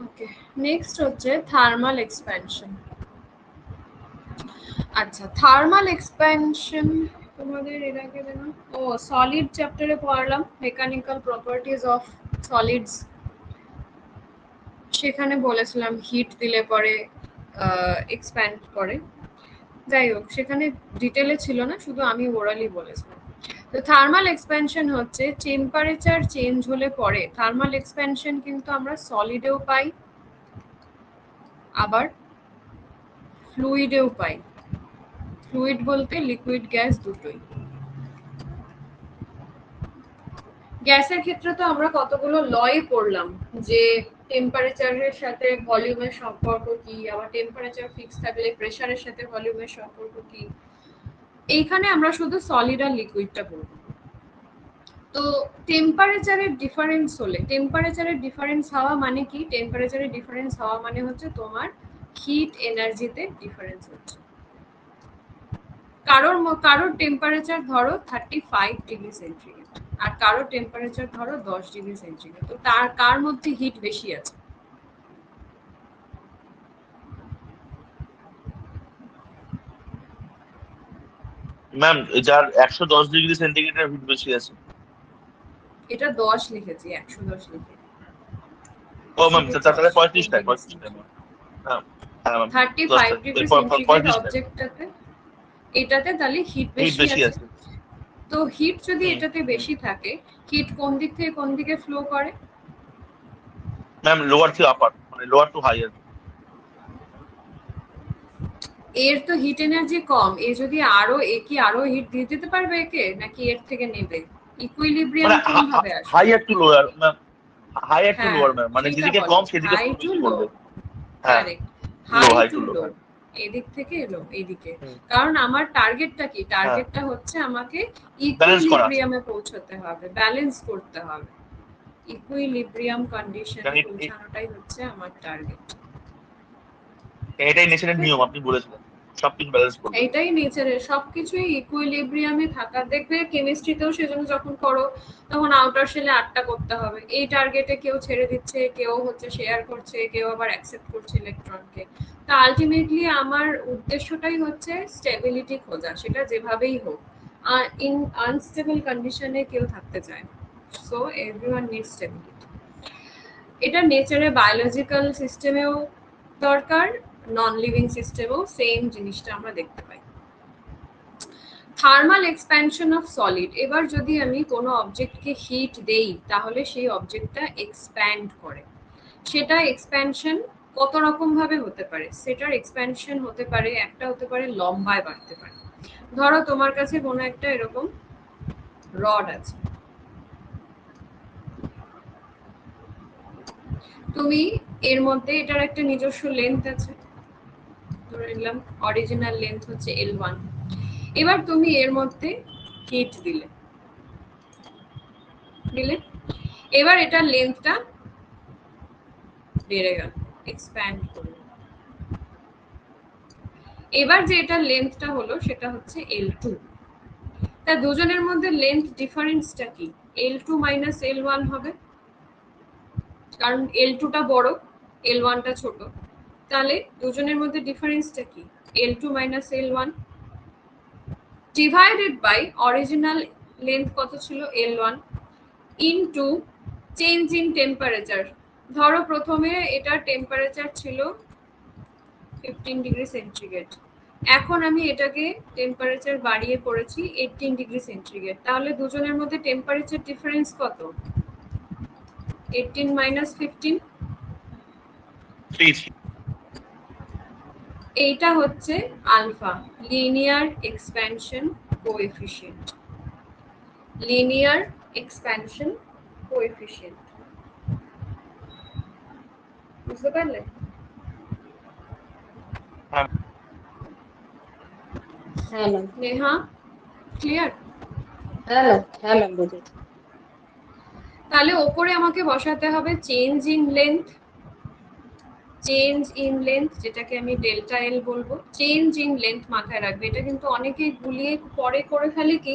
ওকে। নেক্সট হচ্ছে থার্মাল এক্সপ্যানশন। আচ্ছা, থার্মাল এক্সপ্যানশন তোমাদের এর আগে জানো? ও সলিড চ্যাপ্টারে পড়লাম মেকানিক্যাল প্রপার্টিজ অফ সলিডস, সেখানে বলেছিলাম হিট দিলে পরে এক্সপ্যান্ড করে। যাই হোক, সেখানে ডিটেলে ছিল না, শুধু আমি ওরালি বলেছিলাম। তো থার্মাল এক্সপ্যানশন হচ্ছে টেম্পারেচার চেঞ্জ হলে পরে থার্মাল এক্সপ্যানশন কিন্তু আমরা সলিডেও পাই, আবার ফ্লুইডেও পাই। ফ্লুইড বলতে লিকুইড গ্যাস দুটোই। গ্যাসের ক্ষেত্রে তো আমরা কতগুলো লই পড়লাম, যে টেম্পারেচারের সাথে ভলিউমের সম্পর্ক কি, আবার টেম্পারেচার ফিক্স থাকলে প্রেসারের সাথে ভলিউমের সম্পর্ক কি। এইখানে আমরা শুধু সলিড আর লিকুইডটা পড়ব। তো টেম্পারেচারের ডিফারেন্স হলে, টেম্পারেচারের ডিফারেন্স হওয়া মানে কি? টেম্পারেচারের ডিফারেন্স হওয়া মানে হচ্ছে তোমার হিট এনার্জিতে ডিফারেন্স হচ্ছে। কারোর টেম্পারেচার ধরো 35 ডিগ্রি সেন্টিগ্রেড আর কারোর টেম্পারেচার ধরো 10 ডিগ্রি সেন্টিগ্রেড, তো তার কার মধ্যে হিট বেশি আছে? ম্যাম যার 110 ডিগ্রি সেন্টিগ্রেডের হিট বেশি আছে। এটা 10 লিখেছি, 110 লিখে। ও ম্যাম তাহলে 35 টাই, 35 টাই ম্যাম। হ্যাঁ ম্যাম 35 ডিগ্রি সেন্টিগ্রেড অবজেক্টটাতে, এটাতে তাহলে হিট বেশি আছে। তো হিট যদি এটাতে বেশি থাকে, হিট কোন দিক থেকে কোন দিকে ফ্লো করে? ম্যাম লোয়ার টু আপার, মানে লোয়ার টু হাইয়ার। এর তো হিট এনার্জি কম, এ যদি আরো হিট দিয়ে দিতে পারবে একে, নাকি এর থেকে নেবে? ইকুইলিব্রিয়াম কোন ভাবে আসবে? Higher to lower ma'am, higher to lower ma'am, মানে যেদিকে কম সেদিকে বেশি করবে। হ্যাঁ, হাই টু লো, এদিক থেকে এলো এইদিকে। কারণ আমার টার্গেটটা কি? টার্গেটটা হচ্ছে আমাকে ইকুইলিব্রিয়ামে পৌঁছতে হবে, ব্যালেন্স করতে হবে। ইকুইলিব্রিয়াম কন্ডিশনে পৌঁছানোটাই হচ্ছে আমার টার্গেট। এটাই নেচারের নিয়ম, আপনি বলেছিলেন সবকিছু ব্যালেন্স করবে। এটাই নেচারের, সবকিছুই ইকুইলিব্রিয়ামে থাকা। দেখবে কেমিস্ট্রিতেও সেজন্য যখন করো তখন আউটার শেলে 8টা করতে হবে। এই টার্গেটে কেউ ছেড়ে দিচ্ছে, কেউ হচ্ছে শেয়ার করছে, কেউ আবার অ্যাকসেপ্ট করছে ইলেকট্রনকে। তা আলটিমেটলি আমার উদ্দেশ্যটাই হচ্ছে স্টেবিলিটি খোঁজা, সেটা যেভাবেই হোক। ইন আনস্টেবল কন্ডিশনে কেউ থাকতে চায় না। So everyone needs stability. এটা নেচারে বায়োলজিক্যাল সিস্টেমেও দরকার, নন লিভিং সিস্টেমেও সেম জিনিসটা আমরা দেখতে পাই। Thermal expansion of solid. এবার যদি আমি কোনো অবজেক্টকে হিট দেই তাহলে সেই অবজেক্টটা এক্সপ্যান্ড করে। সেটা এক্সপ্যানশন কত রকম ভাবে হতে পারে? সেটার এক্সপ্যানশন হতে পারে, একটা হতে পারে লম্বায় বাড়তে পারে। ধরো তোমার কাছে কোনো একটা এরকম রড আছে। তুমি এর মধ্যে এটার একটা নিজস্ব লেন্থ আছে, ধরে নিলাম অরিজিনাল লেন্থ হচ্ছে L1। এবার তুমি এর মধ্যে হিট দিলে, এবার এটার লেন্থটা বেড়ে গেল, এক্সপ্যান্ড করলো। এবার যে এটার লেন্থটা হলো সেটা হচ্ছে L2। তা দুজনের মধ্যে লেন্থ ডিফারেন্সটা কি? L2 মাইনাস L1 হবে, কারণ L2 টা বড়, L1 টা ছোট। তাহলে দুজনের মধ্যে ডিফারেন্সটা কি? L2 minus L1 divided by original length কত ছিল L1 into change in temperature. ধরো প্রথমে এটার টেম্পারেচার ছিল 15 ডিগ্রি সেন্টিগ্রেড, এখন আমি এটাকে টেম্পারেচার বাড়িয়ে করেছি 18 ডিগ্রি সেন্টিগ্রেড। তাহলে দুজনের মধ্যে টেম্পারেচার ডিফারেন্স কত? 18 মাইনাস 15, 3। এইটা হচ্ছে alpha, linear expansion coefficient. Linear expansion coefficient, বুঝতে পারলে? হ্যাঁ ম্যাম। নেহা, ক্লিয়ার? হ্যাঁ ম্যাম, বুঝেছি। তাহলে ওপরে আমাকে বসাতে হবে change in length, change in length যেটাকে আমি ডেল্টা এল বলবো। চেঞ্জ ইন লেন্থ মাথায় রাখবে, এটা কিন্তু অনেকেই গুলিয়ে পরে করে ফেলে, কি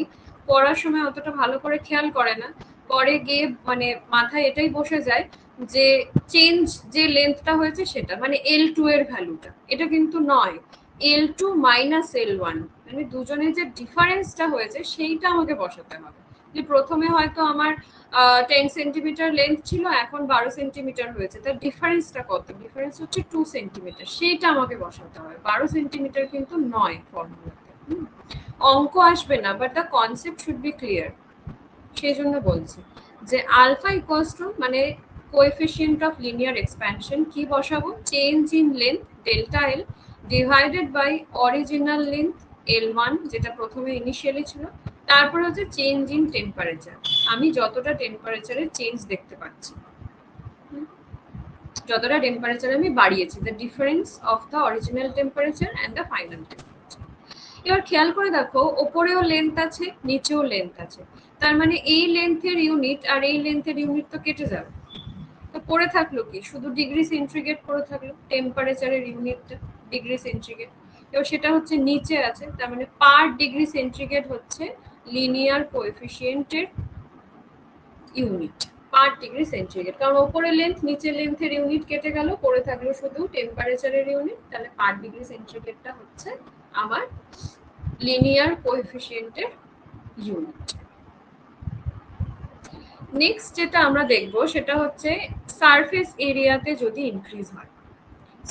পড়ার সময় অতটা ভালো করে খেয়াল করে না, পরে গিয়ে মানে মাথায় এটাই বসে যায় যে চেঞ্জ যে লেন্থটা হয়েছে সেটা মানে L2 এর ভ্যালুটা, এটা কিন্তু নয়, L2 মাইনাস L1, মানে দুজনের যে ডিফারেন্সটা হয়েছে সেইটা আমাকে বসাতে হবে। যে প্রথমে হয়তো আমার 10 সেন্টিমিটার লেন্থ ছিল, এখন 12 সেন্টিমিটার হয়েছে, তার ডিফারেন্সটা কত? ডিফারেন্স হচ্ছে 2 সেন্টিমিটার, সেইটা আমাকে বসাতে হবে। 12 সেন্টিমিটার কিন্তু নয় ফর্মুলাতে, অঙ্ক আসবে না, but the concept should be clear. সেই জন্য বলছি যে আলফা ইকুয়ালস টু মানে কোএফিশিয়েন্ট অফ লিনিয়ার এক্সপ্যানশন কি বসাবো? Change in length delta L divided by original length L1 যেটা প্রথমে ইনিশিয়ালি ছিল, তারপর হচ্ছে চেঞ্জ ইন টেম্পারেচার, আমি যতটা টেম্পারেচারে চেঞ্জ দেখতে পাচ্ছি, যতটা টেম্পারেচার আমি বাড়িয়েছি, the difference of the original temperature and the final temperature. এবার খেয়াল করে দেখো, ওপরেও লেন্থ আছে, নিচেও লেন্থ আছে, তার মানে এই লেন্থের ইউনিট আর এই লেন্থের ইউনিট তো কেটে যাবে। তো পড়ে থাকলো কি? শুধু ডিগ্রি সেন্টিগ্রেড পড়ে থাকলো, টেম্পারেচারের ইউনিটটা ডিগ্রি সেন্টিগ্রেড। এবার সেটা হচ্ছে নিচে আছে, তার মানে পার ডিগ্রি সেন্টিগ্রেড হচ্ছে লিনিয়ার কোএফিশিয়েন্টের ইউনিট পার ডিগ্রি সেন্টিগ্রেড, কারণ ওপরে লেন্থ নিচে লেন্থের ইউনিট কেটে গেল, পড়ে থাকলো শুধু টেম্পারেচারের ইউনিট। তাহলে পার ডিগ্রি সেন্টিগ্রেডটা হচ্ছে আমার লিনিয়ার কোএফিশিয়েন্টের ইউনিট। নেক্সট যেটা আমরা দেখব সেটা হচ্ছে সারফেস এরিয়াতে যদি ইনক্রিজ হয়।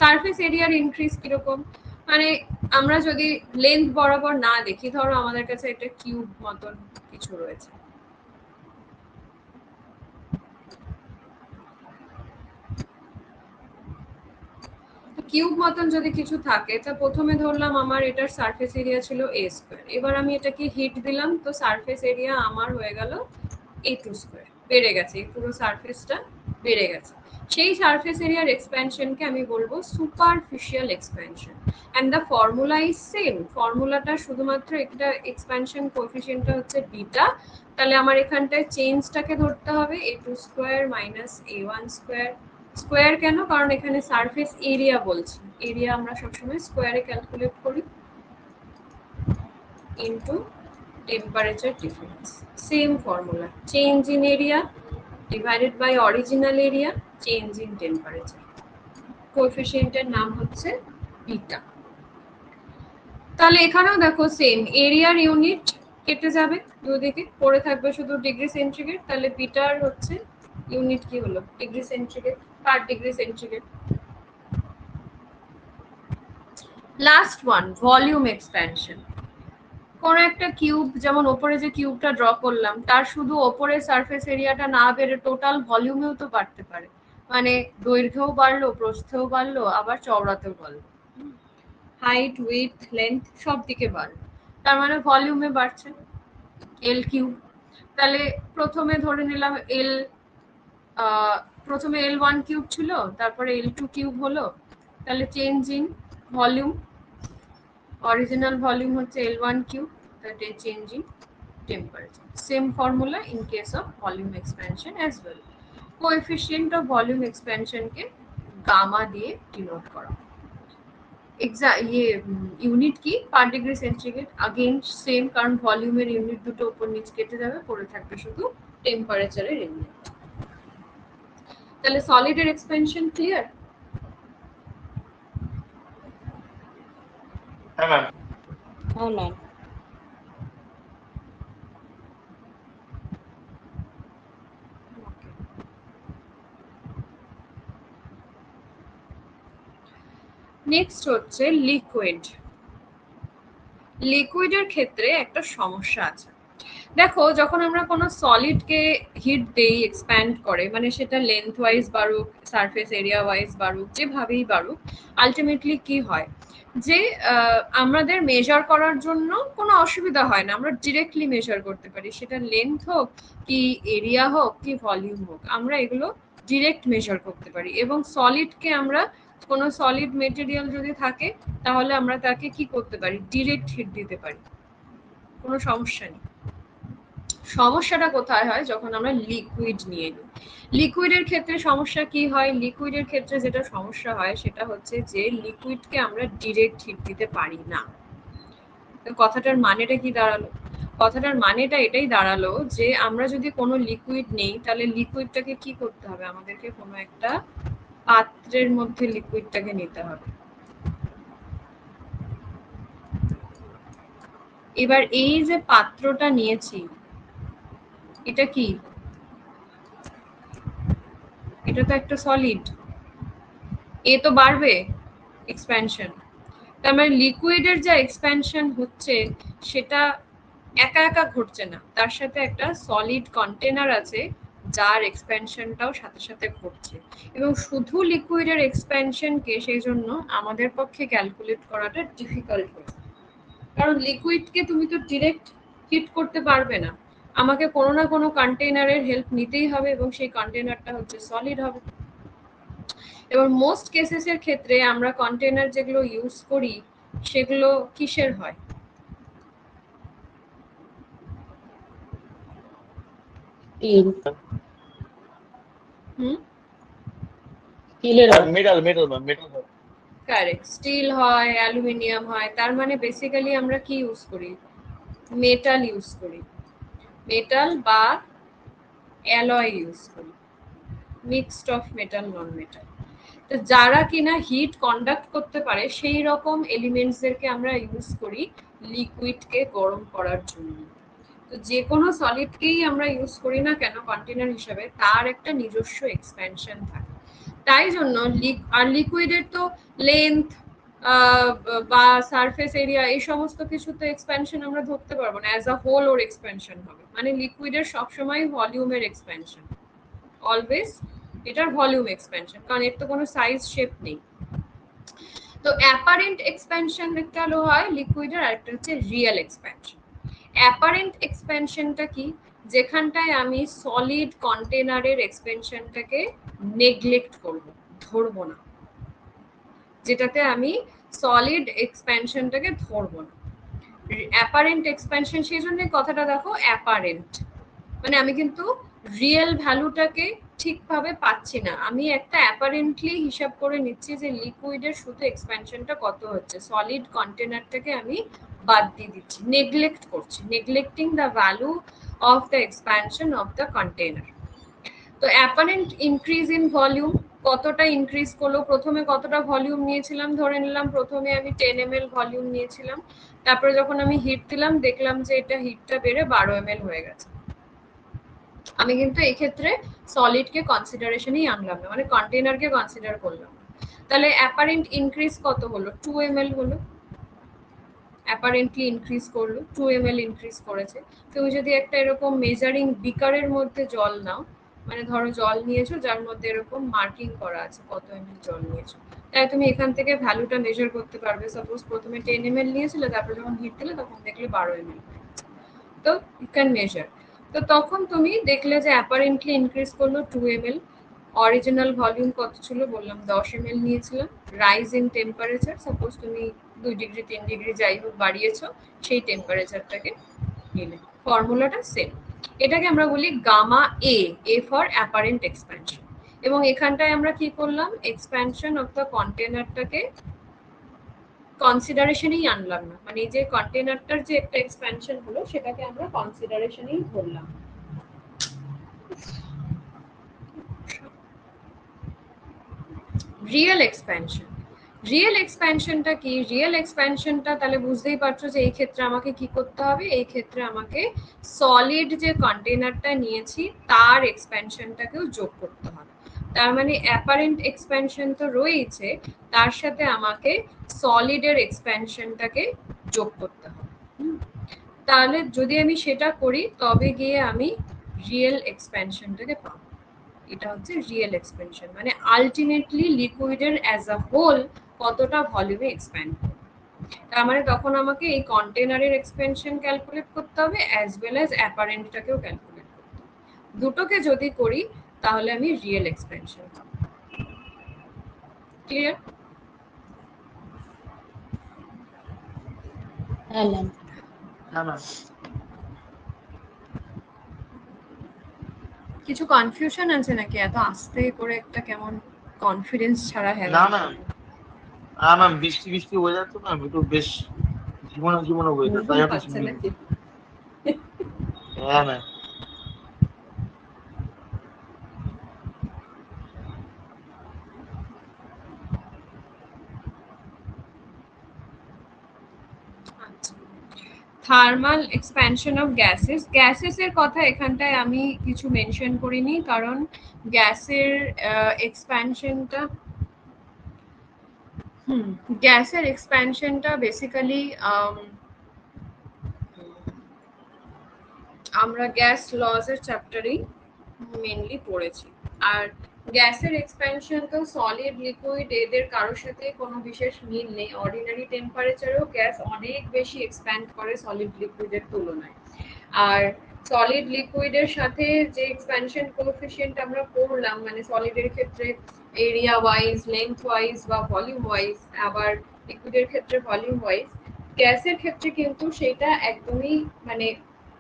সারফেস এরিয়ার ইনক্রিজ কিরকম? মানে আমরা যদি লেন্থ বরাবর না দেখি, ধরো আমাদের কাছে একটা কিউব মতন কিছু রয়েছে, কিউব মতন যদি কিছু থাকে, তা প্রথমে ধরলাম আমার এটার সারফেস এরিয়া ছিল a স্কয়ার, এবার আমি এটাকে হিট দিলাম, তো সারফেস এরিয়া আমার হয়ে গেল a2 স্কয়ার, বেড়ে গেছে, এই পুরো সারফেসটা বেড়ে গেছে। সেই সারফেস এরিয়ার এক্সপ্যানশনকে আমি বলবো superficial expansion, and the formula is same. ফর্মুলাটা শুধুমাত্র একটা এক্সপ্যানশন কোএফিশিয়েন্টটা হচ্ছে বিটা, তাহলে আমার এখানটায় চেঞ্জটাকে ধরতে হবে a2 square minus a1 square. Square কেন? কারণ এখানে সারফেস এরিয়া বলছি, এরিয়া আমরা সবসময় স্কয়ারে ক্যালকুলেট করি, into temperature difference. Same formula, change in area divided by original area change in temperature. কোএফিশিয়েন্টের নাম হচ্ছে বিটা। তাহলে এখানেও দেখো সেম, এরিয়ার ইউনিট কেটে যাবে দুদিকে, পড়ে থাকবে শুধু ডিগ্রি সেন্টিগ্রেড, তাহলে বিটার হচ্ছে ইউনিট কি হলো? ডিগ্রি সেন্টিগ্রেড, পার degree centigrade. Last one, volume expansion. কোন একটা কিউব, যেমন ওপরে যে কিউবটা ড্র করলাম, তার শুধু ওপরের সারফেস এরিয়াটা না বেড়ে টোটাল ভলিউমেও তো বাড়তে পারে, মানে দৈর্ঘ্যও বাড়লো, প্রস্থেও বাড়লো, আবার চওড়াতেও বাড়লো, হাইট উইডথ লেন্থ সব দিকে বাড়লো, তার মানে ভলিউমে বাড়ছে এল কিউব। তাহলে প্রথমে ধরে নিলাম প্রথমে L1 কিউব ছিল, তারপরে L2 কিউব হলো, তাহলে change in volume, original volume হচ্ছে L1 cube, that is change in temperature. Same formula in case of volume expansion as well. Coefficient of volume expansion কে গামা দিয়ে ডিনোট করা। Unit কি per degree centigrade, again same, কারণ ভলিউমের unit দুটো উপর নিচ কেটে যাবে, পড়ে থাকবে শুধু টেম্পারেচারের ইউনিট। তাহলে সলিডের এক্সপেনশন ক্লিয়ার? হ্যাঁ ম্যাম। হ্যাঁ ম্যাম। নেক্সট হচ্ছে লিকুইড। লিকুইডের ক্ষেত্রে একটা সমস্যা আছে। দেখো, যখন আমরা কোনো সলিডকে হিট দেই এক্সপ্যান্ড করে, মানে সেটা লেন্থ ওয়াইজ বাড়ুক, সারফেস এরিয়া ওয়াইজ বাড়ুক, যেভাবেই বাড়ুক, আলটিমেটলি কি হয় যে আমাদের মেজার করার জন্য কোনো অসুবিধা হয় না, আমরা ডিরেক্টলি মেজার করতে পারি, সেটা লেন্থ হোক কি এরিয়া হোক কি ভলিউম হোক, আমরা এগুলো ডিরেক্ট মেজার করতে পারি। এবং সলিডকে আমরা, কোনো সলিড মেটেরিয়াল যদি থাকে তাহলে আমরা তাকে কি করতে পারি, ডিরেক্ট হিট দিতে পারি, কোনো সমস্যা নেই। সমস্যাটা কোথায় হয়, যখন আমরা লিকুইড নিয়ে নিই। লিকুইডের ক্ষেত্রে সমস্যা কি হয়, লিকুইডের ক্ষেত্রে যেটা সমস্যা হয় সেটা হচ্ছে যে লিকুইডকে আমরা ডিরেক্ট হিট দিতে পারি না। তো কথাটার মানেটা কি দাঁড়ালো? কথাটার মানেটা এটাই দাঁড়ালো যে আমরা যদি কোনো লিকুইড নেই, তাহলে লিকুইডটাকে কি করতে হবে, আমাদেরকে কোনো একটা পাত্রের মধ্যে লিকুইডটাকে নিতে হবে। এবার এই যে পাত্রটা নিয়েছি, এটা কি, এটা তো একটা সলিড, এ তো বাড়বে এক্সপ্যানশন। তার মানে লিকুইডের যা এক্সপ্যানশন হচ্ছে সেটা একা একা ঘটছে না, তার সাথে একটা সলিড কন্টেনার আছে যার এক্সপ্যানশনটাও সাথে সাথে ঘটছে। এবং শুধু লিকুইডের এক্সপ্যানশনকে সেই জন্য আমাদের পক্ষে ক্যালকুলেট করাটা ডিফিকাল্ট হয়ে, কারণ লিকুইডকে তুমি তো ডিরেক্ট হিট করতে পারবে না, আমাকে কোনো না কোনো কন্টেইনারের হেল্প নিতেই হবে, এবং সেই কন্টেইনারটা হচ্ছে সলিড হবে। এবার মোস্ট কেসেসের ক্ষেত্রে আমরা কন্টেইনার যেগুলো ইউজ করি সেগুলো কিসের হয়? স্টিল। স্টিলের হয়। মেটাল মেটাল ম্যাম, মেটাল হয়। কারেক্ট, স্টিল হয়, অ্যালুমিনিয়াম হয়। তার মানে বেসিক্যালি আমরা কি ইউজ করি, মেটাল ইউজ করি, মেটাল বা অ্যালয় ইউজ করি, mixed of metal non metal. তো যারা কিনা হিট কন্ডাক্ট করতে পারে সেই রকম এলিমেন্টসদেরকে আমরা ইউজ করি লিকুইডকে গরম করার জন্য। তো যে কোনো সলিডকেই আমরা ইউজ করি না কেন কন্টেনার হিসেবে, তার একটা নিজস্ব এক্সপ্যানশন থাকে। তাই জন্য আর লিকুইডের তো লেন্থ বা সারফেস এরিয়া এই সমস্ত কিছু তো এক্সপ্যানশন আমরা ধরতে পারবো না, অ্যাজ আ হোল ওর এক্সপ্যানশন হবে। মানে লিকুইডের সবসময় ভলিউমের এক্সপ্যানশন, অলওয়েজ এটার ভলিউম এক্সপ্যানশন, কারণ এর তো কোনো সাইজ শেপ নেই। তো অ্যাপারেন্ট এক্সপ্যানশন একটা হলো হয় লিকুইডের, আর একটা হচ্ছে রিয়েল এক্সপ্যানশন। অ্যাপারেন্ট এক্সপ্যানশনটা কি, যেখানটায় আমি সলিড কন্টেনারের এক্সপ্যানশনটাকে নেগলেক্ট করব, ধরবো না, যেটাতে আমি সলিড এক্সপ্যানশনটাকে ধরবো না। অ্যাপারেন্ট এক্সপ্যানশন, সেই জন্য কথাটা দেখো অ্যাপারেন্ট, মানে আমি কিন্তু রিয়েল ভ্যালুটাকে ঠিকভাবে পাচ্ছি না, আমি একটা অ্যাপারেন্টলি হিসাব করে নিচ্ছি যে লিকুইডের শুধু এক্সপ্যানশনটা কত হচ্ছে, সলিড কন্টেনারটাকে আমি বাদ দিয়ে দিচ্ছি, নেগলেক্ট করছি, neglecting the value of the expansion of the container. তো অ্যাপারেন্ট ইনক্রিজ ইন ভলিউম, কতটা ইনক্রিজ করলো, প্রথমে কতটা ভলিউম নিয়েছিলাম, ধরে নিলাম প্রথমে আমি 10 ml ভলিউম নিয়েছিলাম, তারপরে যখন আমি হিট দিলাম দেখলাম যে এটা হিটটা বেড়ে 12 ml হয়ে গেছে। আমি কিন্তু এই ক্ষেত্রে সলিডকে কনসিডারেশনই আনলাম না, মানে কন্টেনারকে কনসিডার করলাম না। তাহলে অ্যাপারেন্ট ইনক্রিজ কত হলো, 2 ml হলো, অ্যাপারেন্টলি ইনক্রিজ করলো, 2 ml ইনক্রিজ করেছে। তুমি যদি একটা এরকম মেজারিং বিকারের মধ্যে জল নাও, মানে ধরো জল নিয়েছো যার মধ্যে এরকম মার্কিং করা আছে কত ml জল নিয়েছো, তাই তুমি এখান থেকে ভ্যালুটা মেজার করতে পারবে। সাপোজ প্রথমে 10 ml নিয়েছিলে, তারপর যখন হিট দিলে তখন দেখলে 12 ml, তো ইউ ক্যান মেজার। তো তখন তুমি দেখলে যে অ্যাপারেন্টলি ইনক্রিজ করলো 2 ml, অরিজিনাল ভলিউম কত ছিল বললাম 10 ml নিয়েছিলাম, রাইজ ইন টেম্পারেচার সাপোজ তুমি 2 ডিগ্রি 3 ডিগ্রি যাই হোক বাড়িয়েছো, সেই টেম্পারেচারটাকে নিলে, ফর্মুলাটা সেম। এটাকে আমরা বলি gamma a for apparent expansion. এবং এখানটায় আমরা কি করলাম, এক্সপ্যানশন অফ দ্য কন্টেনারটাকে কনসিডারেশনেই আনলাম না, মানে এই যে কন্টেনারটার যে একটা এক্সপ্যানশন হলো সেটাকে আমরা কনসিডারেশনেই ধরলাম। রিয়েল এক্সপ্যানশন, রিয়েল এক্সপ্যানশনটা কি, রিয়েল এক্সপ্যানশনটা তাহলে বুঝতেই পারছো যে এই ক্ষেত্রে আমাকে কি করতে হবে, এই ক্ষেত্রে আমাকে সলিড যে কন্টেনারটা নিয়েছি তার এক্সপ্যানশনটাকেও যোগ করতে হবে। তার মানে অ্যাপারেন্ট এক্সপ্যানশন তো রয়েছে, তার সাথে আমাকে সলিডের এক্সপ্যানশনটাকে যোগ করতে হবে। তাহলে যদি আমি সেটা করি তবে গিয়ে আমি রিয়েল এক্সপ্যানশনটাকে পাবো। এটা হচ্ছে রিয়েল এক্সপ্যানশন, মানে আলটিমেটলি লিকুইডের অ্যাজ আ হোল কতটা ভলিউমে এক্সপ্যান্ড করবে। তার মানে তখন আমাকে এই কন্টেনারের এক্সপেনশন ক্যালকুলেট করতে হবে অ্যাজ ওয়েল অ্যাজ অ্যাপারেন্টটাকেও ক্যালকুলেট করতে হবে। দুটোকে যদি করি তাহলে আমি রিয়েল এক্সপেনশন পাবো। ক্লিয়ার? হ্যাঁ ম্যাম। না না কিছু কনফিউশন আছে নাকি? এত আস্তে করে একটা কেমন কনফিডেন্স ছাড়া হ্যাঁ না না ম্যাম, বৃষ্টি বৃষ্টি ওয়েদার তো না, একটু বেশ জীবনে ওয়েদার, তাই একটু আচ্ছা নাকি? হ্যাঁ ma'am. Thermal expansion of gases, gases এর কথা এখানটায় আমি কিছু মেনশন করিনি কারণ গ্যাসের এক্সপ্যানশনটা গ্যাসের এক্সপ্যানশনটা বেসিক্যালি আমরা গ্যাস লজ এর চ্যাপ্টারেই মেইনলি পড়েছি। আর গ্যাসের এক্সপ্যানশন তো সলিড লিকুইড এদের কারোর সাথে কোনো বিশেষ মিল নেই, অর্ডিনারি টেম্পারেচারেও গ্যাস অনেক বেশি এক্সপ্যান্ড করে সলিড লিকুইডের তুলনায়। আর সলিড লিকুইডের সাথে যে এক্সপ্যানশন কোএফিশিয়েন্ট আমরা পড়লাম, মানে সলিডের ক্ষেত্রে এরিয়া ওয়াইজ, লেন্থ ওয়াইজ বা ভলিউম ওয়াইজ, আবার লিকুইডের ক্ষেত্রে ভলিউম ওয়াইজ, গ্যাসের ক্ষেত্রে কিন্তু সেটা একদমই মানে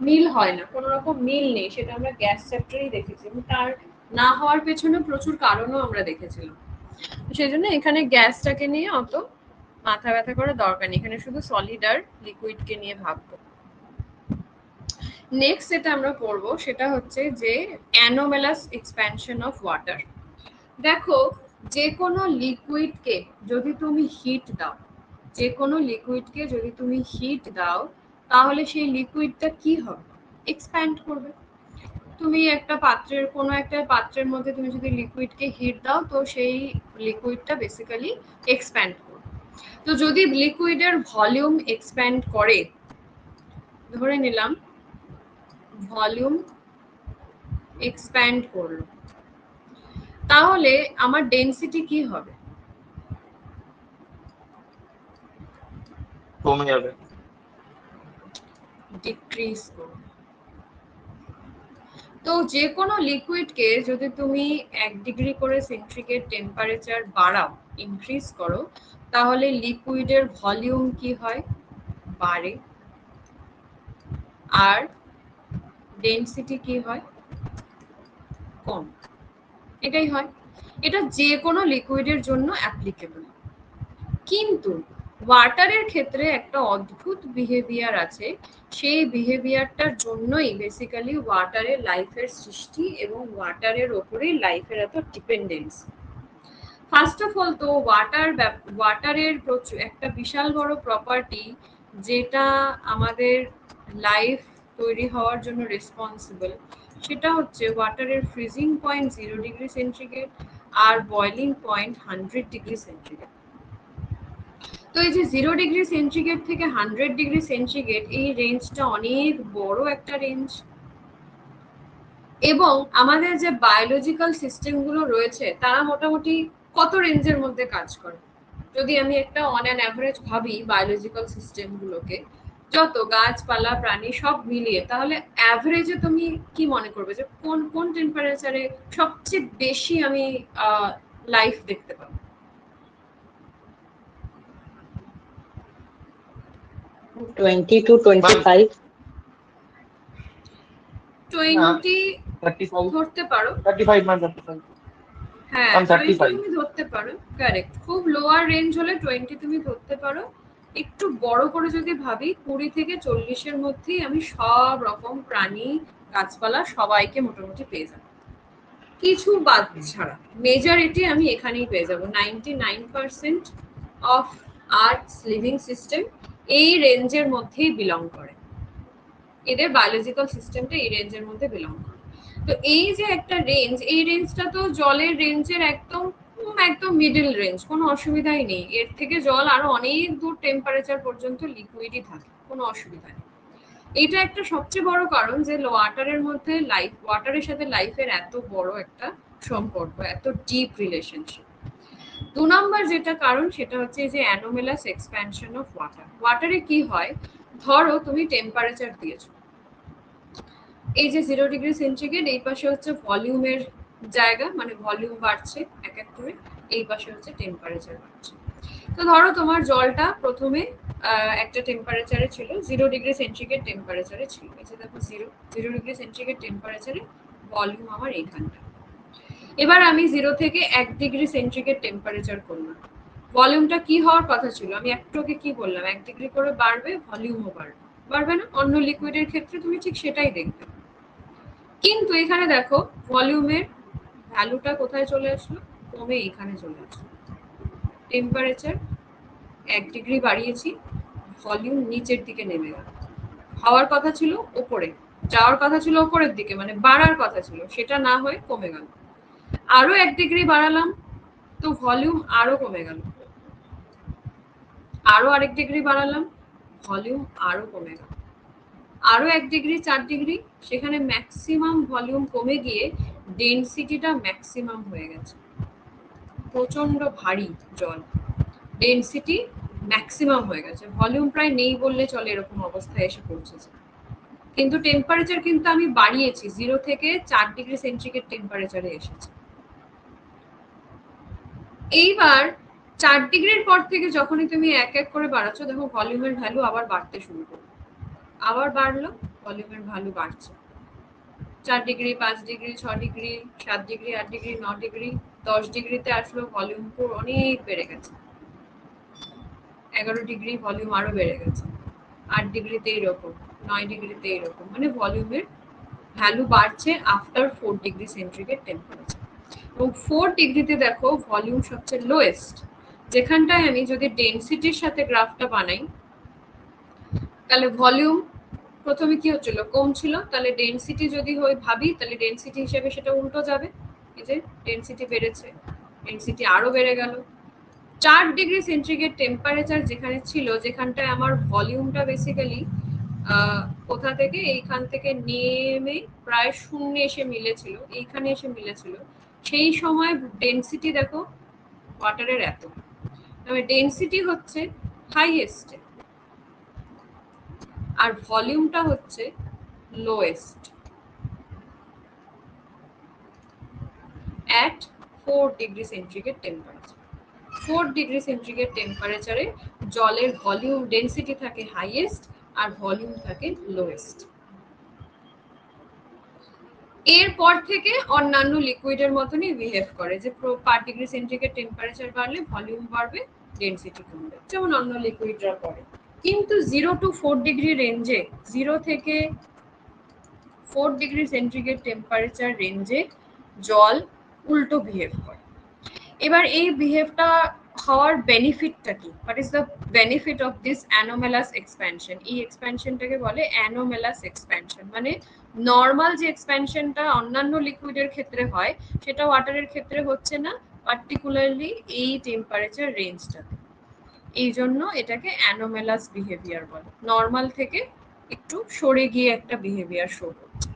মিল হয় না, কোনো রকম মিল নেই, সেটা আমরা গ্যাস চ্যাপ্টারেই দেখেছি এবং তার না হওয়ার পেছনে প্রচুর কারণও আমরা দেখেছিলাম। সেই জন্য এখানে গ্যাসটাকে নিয়ে অত মাথা ব্যথা করার দরকার নেই, এখানে শুধু সলিড আর লিকুইডকে নিয়ে ভাববো। নেক্সট যেটা আমরা পড়বো সেটা হচ্ছে যে অ্যানোমালাস এক্সপ্যানশন অফ ওয়াটার। দেখো, যে কোনো লিকুইডকে যদি তুমি হিট দাও, যে কোনো লিকুইডকে যদি তুমি হিট দাও তাহলে সেই লিকুইডটা কি হবে, এক্সপ্যান্ড করবে। তুমি একটা পাত্রের কোনো একটা পাত্রের মধ্যে তুমি যদি লিকুইডকে হিট দাও তো সেই লিকুইডটা বেসিক্যালি এক্সপ্যান্ড করবে। তো যদি লিকুইডের ভলিউম এক্সপ্যান্ড করে, ধরে নিলাম ভলিউম এক্সপ্যান্ড করলো, তাহলে আমার ডেনসিটি কি হবে, কমে যাবে, ডিক্রিজ করবে। তো যে কোনো লিকুইডকে যদি তুমি 1 ডিগ্রি করে সেন্টিগ্রেড টেম্পারেচার বাড়াও, ইনক্রিজ করো, তাহলে লিকুইডের ভলিউম কি হয়, বাড়ে, আর ডেনসিটি কি হয়, কম। এটাই হয়, এটা যে কোনো লিকুইডের জন্য অ্যাপ্লিকেবল। কিন্তু ওয়াটারের ক্ষেত্রে একটা অদ্ভুত বিহেভিয়ার আছে, সেই বিহেভিয়ারটার জন্যই বেসিক্যালি ওয়াটারের লাইফের সৃষ্টি এবং ওয়াটারের ওপরেই লাইফের এত ডিপেন্ডেন্স। ফার্স্ট অফ অল তো ওয়াটারের একটা বিশাল বড় প্রপার্টি যেটা আমাদের লাইফ তৈরি হওয়ার জন্য রেসপন্সিবল, সেটা হচ্ছে ওয়াটারের ফ্রিজিং পয়েন্ট 0 ডিগ্রি সেন্টিগ্রেড আর বয়লিং পয়েন্ট 100 ডিগ্রি সেন্টিগ্রেড। তো এই যে 0 ডিগ্রি সেন্টিগ্রেড থেকে 100 ডিগ্রি সেন্টিগ্রেড, এই রেঞ্জটা অনেক বড় একটা রেঞ্জ। এবং আমাদের যে বায়োলজিক্যাল সিস্টেমগুলো রয়েছে তারা মোটামুটি কত রেঞ্জের মধ্যে কাজ করে, যদি আমি একটা অন অ্যান অ্যাভারেজ ভাবি বায়োলজিক্যাল সিস্টেমগুলোকে, যত গাছপালা প্রাণী সব মিলিয়ে, তাহলে অ্যাভারেজে তুমি কি মনে করবে যে কোন কোন টেম্পারেচারে সবচেয়ে বেশি আমি লাইফ দেখতে পাবো? 20 to 25. 20 35 ধরতে পারো। 35 মান 35 হ্যাঁ, I'm 20 35 তুমি ধরতে পারো, কারেক্ট। খুব লোয়ার রেঞ্জ হলে 20 তুমি ধরতে পারো। একটু বড় করে যদি ভাবি, 20 থেকে 40-এর মধ্যেই আমি সব রকম প্রাণী গাছপালা সবাইকে মোটামুটি পেয়ে যাবো, কিছু বাদ ছাড়া। মেজরিটি আমি এখানেই পেয়ে যাবো। 99% অফ আর্থস লিভিং সিস্টেম এই রেঞ্জের মধ্যেই বিলং করে, এদের বায়োলজিক্যাল সিস্টেমটা এই রেঞ্জের মধ্যে বিলং করে। তো এই যে একটা রেঞ্জ, এই রেঞ্জটা তো জলের রেঞ্জের একদম একদম মিডল রেঞ্জ, কোনো অসুবিধাই নেই। এর থেকে জল আরো অনেক দূর টেম্পারেচার পর্যন্ত লিকুইডই থাকে, কোনো অসুবিধা নেই। এটা একটা সবচেয়ে বড় কারণ যে ওয়াটারের মধ্যে লাইফ, ওয়াটারের সাথে লাইফের এত বড় একটা সম্পর্ক, এত ডিপ রিলেশনশিপ। 2 নম্বর যেটা কারণ সেটা হচ্ছে যে অ্যানোমেলাস এক্সপ্যানশন অফ ওয়াটার। ওয়াটারে কি হয়, ধরো তুমি টেম্পারেচার দিয়েছো, এই যে 0 ডিগ্রি সেন্টিগ্রেড, এই পাশে হচ্ছে ভলিউমের জায়গা, মানে ভলিউম বাড়ছে এক এক করে, এই পাশে হচ্ছে টেম্পারেচার বাড়ছে। তো ধরো তোমার জলটা প্রথমে একটা টেম্পারেচারে ছিল, 0 ডিগ্রি সেন্টিগ্রেড টেম্পারেচারে ছিল। এই যে দেখো 0 ডিগ্রি সেন্টিগ্রেড টেম্পারেচারে ভলিউম আমার এইখানটা। এবার আমি 0 থেকে 1 ডিগ্রি সেন্টিগ্রেড টেম্পারেচার করলাম, ভলিউমটা কি হওয়ার কথা ছিল, আমি একটুকে কি বললাম, 1 ডিগ্রি করে বাড়বে, ভলিউমও বাড়বে, বাড়বে না? অন্য লিকুইডের ক্ষেত্রে তুমি ঠিক সেটাই দেখবে। কিন্তু এখানে দেখো ভলিউমের ভ্যালুটা কোথায় চলে আসলো, কমে এখানে চলে আসলো। টেম্পারেচার 1 ডিগ্রি বাড়িয়েছি, ভলিউম নিচের দিকে নেমে গেল। হওয়ার কথা ছিল উপরে, যাওয়ার কথা ছিল উপরের দিকে, মানে বাড়ার কথা ছিল, সেটা না হয়ে কমে গেল। আরো 1 ডিগ্রি বাড়ালাম, তো ভলিউম আরো কমে গেল। আরো আরেক ডিগ্রি বাড়ালাম, ভলিউম আরো কমে গেল। আরো 1 ডিগ্রি 4 ডিগ্রি, সেখানে ম্যাক্সিমাম ভলিউম কমে গিয়ে ডেনসিটিটা ম্যাক্সিমাম হয়ে গেছে। প্রচন্ড ভারী জল, ডেনসিটি ম্যাক্সিমাম হয়ে গেছে, ভলিউম প্রায় নেই বললে চলে, এরকম অবস্থায় এসে পৌঁছেছে। কিন্তু টেম্পারেচার কিন্তু আমি বাড়িয়েছি, 0 থেকে 4 ডিগ্রি সেন্টিগ্রেড টেম্পারেচারে এসেছে। এইবার 4 ডিগ্রির পর থেকে যখনই তুমি এক এক করে বাড়াচ্ছ, দেখো ভলিউমের ভ্যালু আবার বাড়তে শুরু করলো, আবার বাড়লো, ভলিউমের ভ্যালু বাড়ছে। 4 degree, 5 degree, 6 degree, 7 degree, 8 degree, 9 degree, 10 ডিগ্রিতে আসলো, ভলিউম পুরো অনেক বেড়ে গেছে। 11 ডিগ্রি, ভলিউম আরো বেড়ে গেছে। 8 ডিগ্রিতে এইরকম, 9 ডিগ্রিতে এইরকম, মানে ভলিউমের ভ্যালু বাড়ছে আফটার 4 ডিগ্রি সেন্টিগ্রেড টেম্পারেচার। এবং 4 ডিগ্রিতে দেখো ভলিউম সবচেয়ে লোয়েস্ট, যেখানটায় আমি যদি ডেনসিটির সাথে গ্রাফটা বানাই, তাহলে ভলিউম প্রথমে কি হচ্ছিল, কমছিল, তাহলে ডেনসিটি যদি হয় ভাবি, তাহলে ডেনসিটি হিসেবে সেটা উল্টো যাবে। এই যে ডেনসিটি বেড়েছে, ডেনসিটি আরো বেড়ে গেল। 4 ডিগ্রি সেন্টিগ্রেড টেম্পারেচার যেখানে ছিল, যেখানটায় আমার ভলিউমটা বেসিক্যালি কোথা থেকে, এইখান থেকে নেমে প্রায় শূন্যে এসে মিলেছিল, এইখানে এসে মিলেছিল, সেই সময় ডেনসিটি দেখো ওয়াটারের এত, তবে ডেনসিটি হচ্ছে হাইয়েস্ট আর ভলিউমটা হচ্ছে lowest at 4 degree centigrade temperature. 4 degree centigrade টেম্পারেচারে জলের ভলিউম ডেনসিটি থাকে হাইয়েস্ট আর ভলিউম থাকে লোয়েস্ট। এরপর থেকে অন্যান্য লিকুইডের মতনই বিহেভ করে, যে 5 ডিগ্রি সেন্টিগ্রেড টেম্পারেচার বাড়লে ভলিউম বাড়বে, ডেনসিটি কমবে, যেমন অন্য লিকুইডরা করে। কিন্তু 0 to 4 ডিগ্রি রেঞ্জে, 0 থেকে 4 ডিগ্রি সেন্টিগ্রেড টেম্পারেচার রেঞ্জে জল উল্টো বিহেভ করে। এবার এই বিহেভটা হওয়ার বেনিফিটটা কি, what is the benefit of this anomalous expansion? এই এক্সপ্যানশনটাকে বলে অ্যানোমেলাস এক্সপ্যানশন, মানে নর্মাল যে এক্সপ্যানশনটা অন্যান্য লিকুইডের ক্ষেত্রে হয়, সেটা ওয়াটারের ক্ষেত্রে হচ্ছে না, পার্টিকুলারলি এই টেম্পারেচার রেঞ্জটাতে। এই জন্য এটাকে অ্যানোমেলাস বিহেভিয়ার বলে, নর্মাল থেকে একটু সরে গিয়ে একটা বিহেভিয়ার শো করছে।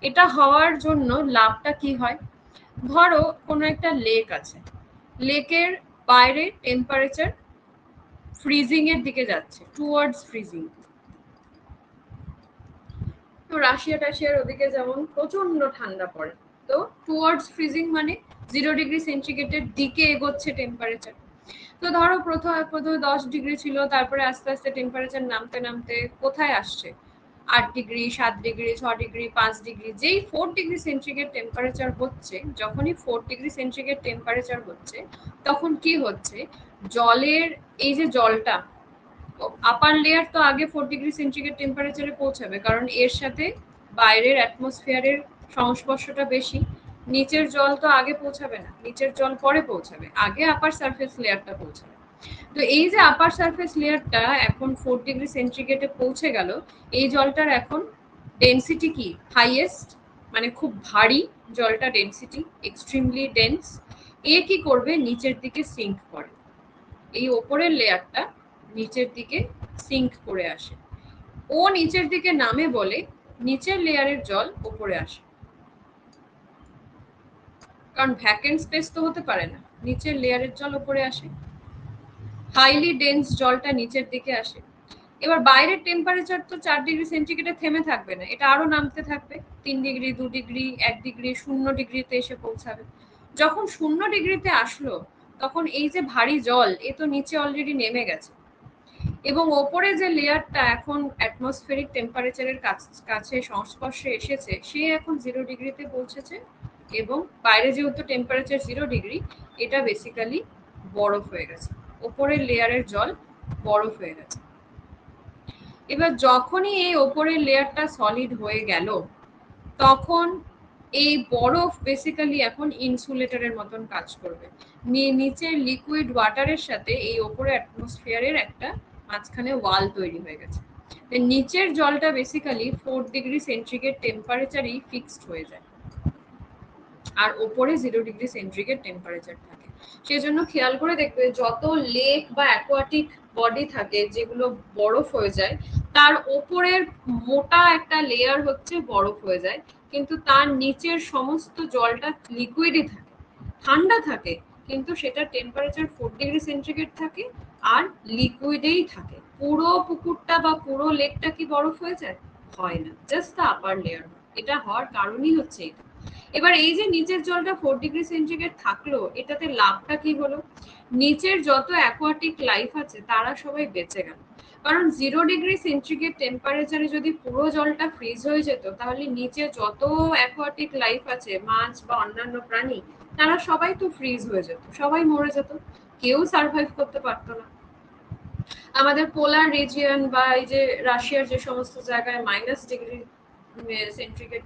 এটা হওয়ার জন্য লাভটা কি হয়, ধরো কোনো একটা লেক আছে, লেকের বাইরে টেম্পারেচার ফ্রিজিং এর দিকে যাচ্ছে, টুয়ার্ডস ফ্রিজিং, রাশিয়া টাশিয়ার ওদিকে যেমন প্রচন্ড ঠান্ডা পড়ে, তো টুয়ার্ডস ফ্রিজিং মানে 0°C দিকে এগোচ্ছে টেম্পারেচার। তো ধরো প্রথমে 10 ডিগ্রি ছিল, তারপরে আস্তে আস্তে টেম্পারেচার নামতে নামতে কোথায় আসছে 8 ডিগ্রি, 7 ডিগ্রি, 6 ডিগ্রি, 5 ডিগ্রি। যেই 4°C টেম্পারেচার হচ্ছে, যখনই 4°C টেম্পারেচার হচ্ছে, তখন কি হচ্ছে, জলের এই যে জলটা আপার লেয়ার তো আগে 4°C টেম্পারেচারে পৌঁছাবে, কারণ এর সাথে বাইরের অ্যাটমসফিয়ারের সংস্পর্শটা বেশি। নিচের জল তো আগে পৌঁছাবে না, নিচের জল পরে পৌঁছাবে, আগে আপার সারফেস লেয়ারটা পৌঁছাবে। তো এই যে আপার সারফেস লেয়ারটা এখন 4°C পৌঁছে গেল, এই জলটার এখন ডেনসিটি কি হাইয়েস্ট, মানে খুব ভারী জলটা, ডেনসিটি এক্সট্রিমলি ডেন্স। এ কি করবে, নিচের দিকে সিঙ্ক করে, এই ওপরের লেয়ারটা নিচের দিকে সিঙ্ক করে আসে। ও নিচের দিকে নামে বলে নিচের লেয়ারের জল উপরে আসে, কারণ ভ্যাকেন্ট স্পেস তো হতে পারে না, নিচের লেয়ারের জল উপরে আসে, হাইলি ডেন্স জলটা নিচের দিকে আসে। এবার বাইরের টেম্পারেচার তো 4°C থেমে থাকবে না, এটা আরো নামতে থাকবে, 3 ডিগ্রি, 2 ডিগ্রি, 1 ডিগ্রি, 0°তে এসে পৌঁছাবে। যখন 0°তে আসলো, তখন এই যে ভারী জল, এ তো নিচে অলরেডি নেমে গেছে, এবং ওপরে যে লেয়ারটা এখন অ্যাটমসফেরিক টেম্পারেচারের কাছে সংস্পর্শে এসেছে, সে এখন 0°তে পৌঁছেছে, এবং বাইরে যেহেতু টেম্পারেচার 0°, এটা বেসিক্যালি বরফ হয়ে গেছে, ওপরের লেয়ারের জল বরফ হয়ে গেছে। এবার যখনই এই ওপরের লেয়ারটা সলিড হয়ে গেল, তখন এই বরফ বেসিক্যালি এখন ইনসুলেটরের মতন কাজ করবে। নিচের লিকুইড ওয়াটারের সাথে এই ওপরে অ্যাটমসফিয়ারের একটা মাঝখানে ওয়াল তৈরি হয়ে গেছে। নিচের জলটা বেসিক্যালি 4°C টেম্পারেচারই ফিক্সড হয়ে যায়, আর ওপরে 0°C টেম্পারেচার থাকে। সেজন্য খেয়াল করে দেখবে, যত লেক বা অ্যাকোয়াটিক বডি থাকে যেগুলো বরফ হয়ে যায়, তার ওপরের মোটা একটা লেয়ার হচ্ছে বরফ হয়ে যায়, কিন্তু তার নিচের সমস্ত জলটা লিকুইডই থাকে, ঠান্ডা থাকে, কিন্তু সেটা টেম্পারেচার 4°C থাকে আর লিকুইডেই থাকে। পুরো পুকুরটা বা পুরো লেকটা কি বরফ হয়ে যায়? হয় না, জাস্ট দ্য আপার লেয়ার। এটা হওয়ার কারণই হচ্ছে এটা। এবার এই যে নিচের জলটা 4°C থাকলো, এটাতে লাভটা কি হলো, নিচের যত অ্যাকোয়াটিক লাইফ আছে তারা সবাই বেঁচে গেল। কারণ 0°C টেম্পারেচারে যদি পুরো জলটা ফ্রিজ হয়ে যেত, তাহলে নিচে যত অ্যাকোয়াটিক লাইফ আছে, মাছ বা অন্যান্য প্রাণী, তারা সবাই তো ফ্রিজ হয়ে যেত, সবাই মরে যেত, কেউ সার্ভাইভ করতে পারতো না। আমাদের পোলার রিজিয়ন বা এই যে রাশিয়ার যে সমস্ত জায়গায় -°C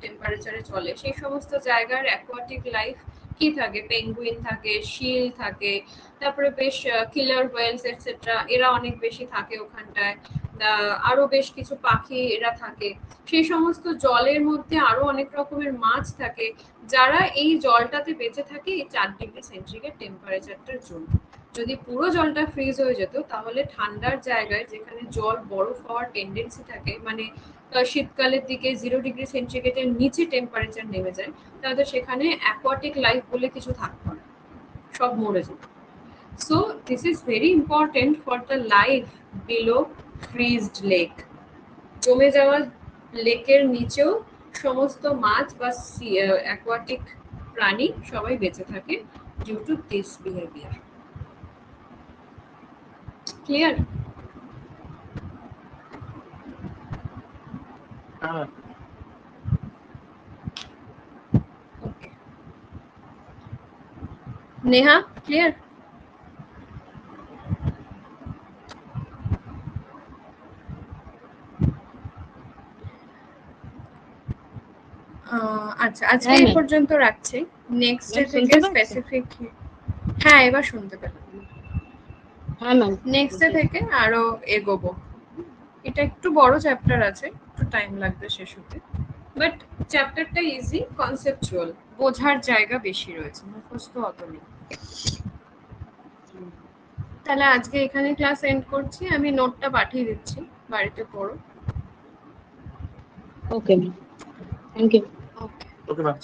টেম্পারেচারে চলে, সেই সমস্ত জায়গার অ্যাকোয়াটিক লাইফ কি থাকে, পেঙ্গুইন থাকে, শিল থাকে, তারপরে বেশ কিলার ওয়েলস এটসেট্রা, এরা অনেক বেশি থাকে ওখানটায়, আরো বেশ কিছু পাখি এরা থাকে। সেই সমস্ত জলের মধ্যে আরো অনেক রকমের মাছ থাকে, যারা এই জলটাতে বেঁচে থাকে এই 4°C টেম্পারেচারটার জন্য। যদি পুরো জলটা ফ্রিজ হয়ে যেত, তাহলে ঠান্ডার জায়গায় যেখানে জল বরফ হওয়ার টেন্ডেন্সি থাকে, মানে শীতকালের দিকে 0°C নিচে টেম্পারেচার নেমে যায়, তাহলে সেখানে অ্যাকোয়াটিক লাইফ বলে কিছু থাকতো না, সব মরে যেত। So this is very important for the life below frozen lake. জমে যাওয়া লেকের নিচেও সমস্ত মাছ বা অ্যাকোয়াটিক প্রাণী সবাই বেঁচে থাকে due to this behaviour. Clear? Okay, Neha clear? আচ্ছা, আজকে এই পর্যন্ত রাখছি। নেক্সট ডে থেকে স্পেসিফিক, হ্যাঁ এবার শুনতে পেলাম। হ্যাঁ ম্যাম, নেক্সট ডে থেকে আরো এগোবো। এটা একটু বড় চ্যাপ্টার আছে, একটু টাইম লাগবে শেষ হতে, বাট চ্যাপ্টারটা ইজি, কনসেপচুয়াল, বোঝার জায়গা বেশি রয়েছে, মুখস্থ অত নেই। তাহলে আজকে এখানে ক্লাস এন্ড করছি, আমি নোটটা পাঠিয়ে দিচ্ছি, বাড়িতে পড়ো। Okay ma'am, thank you. Okay, okay ma'am.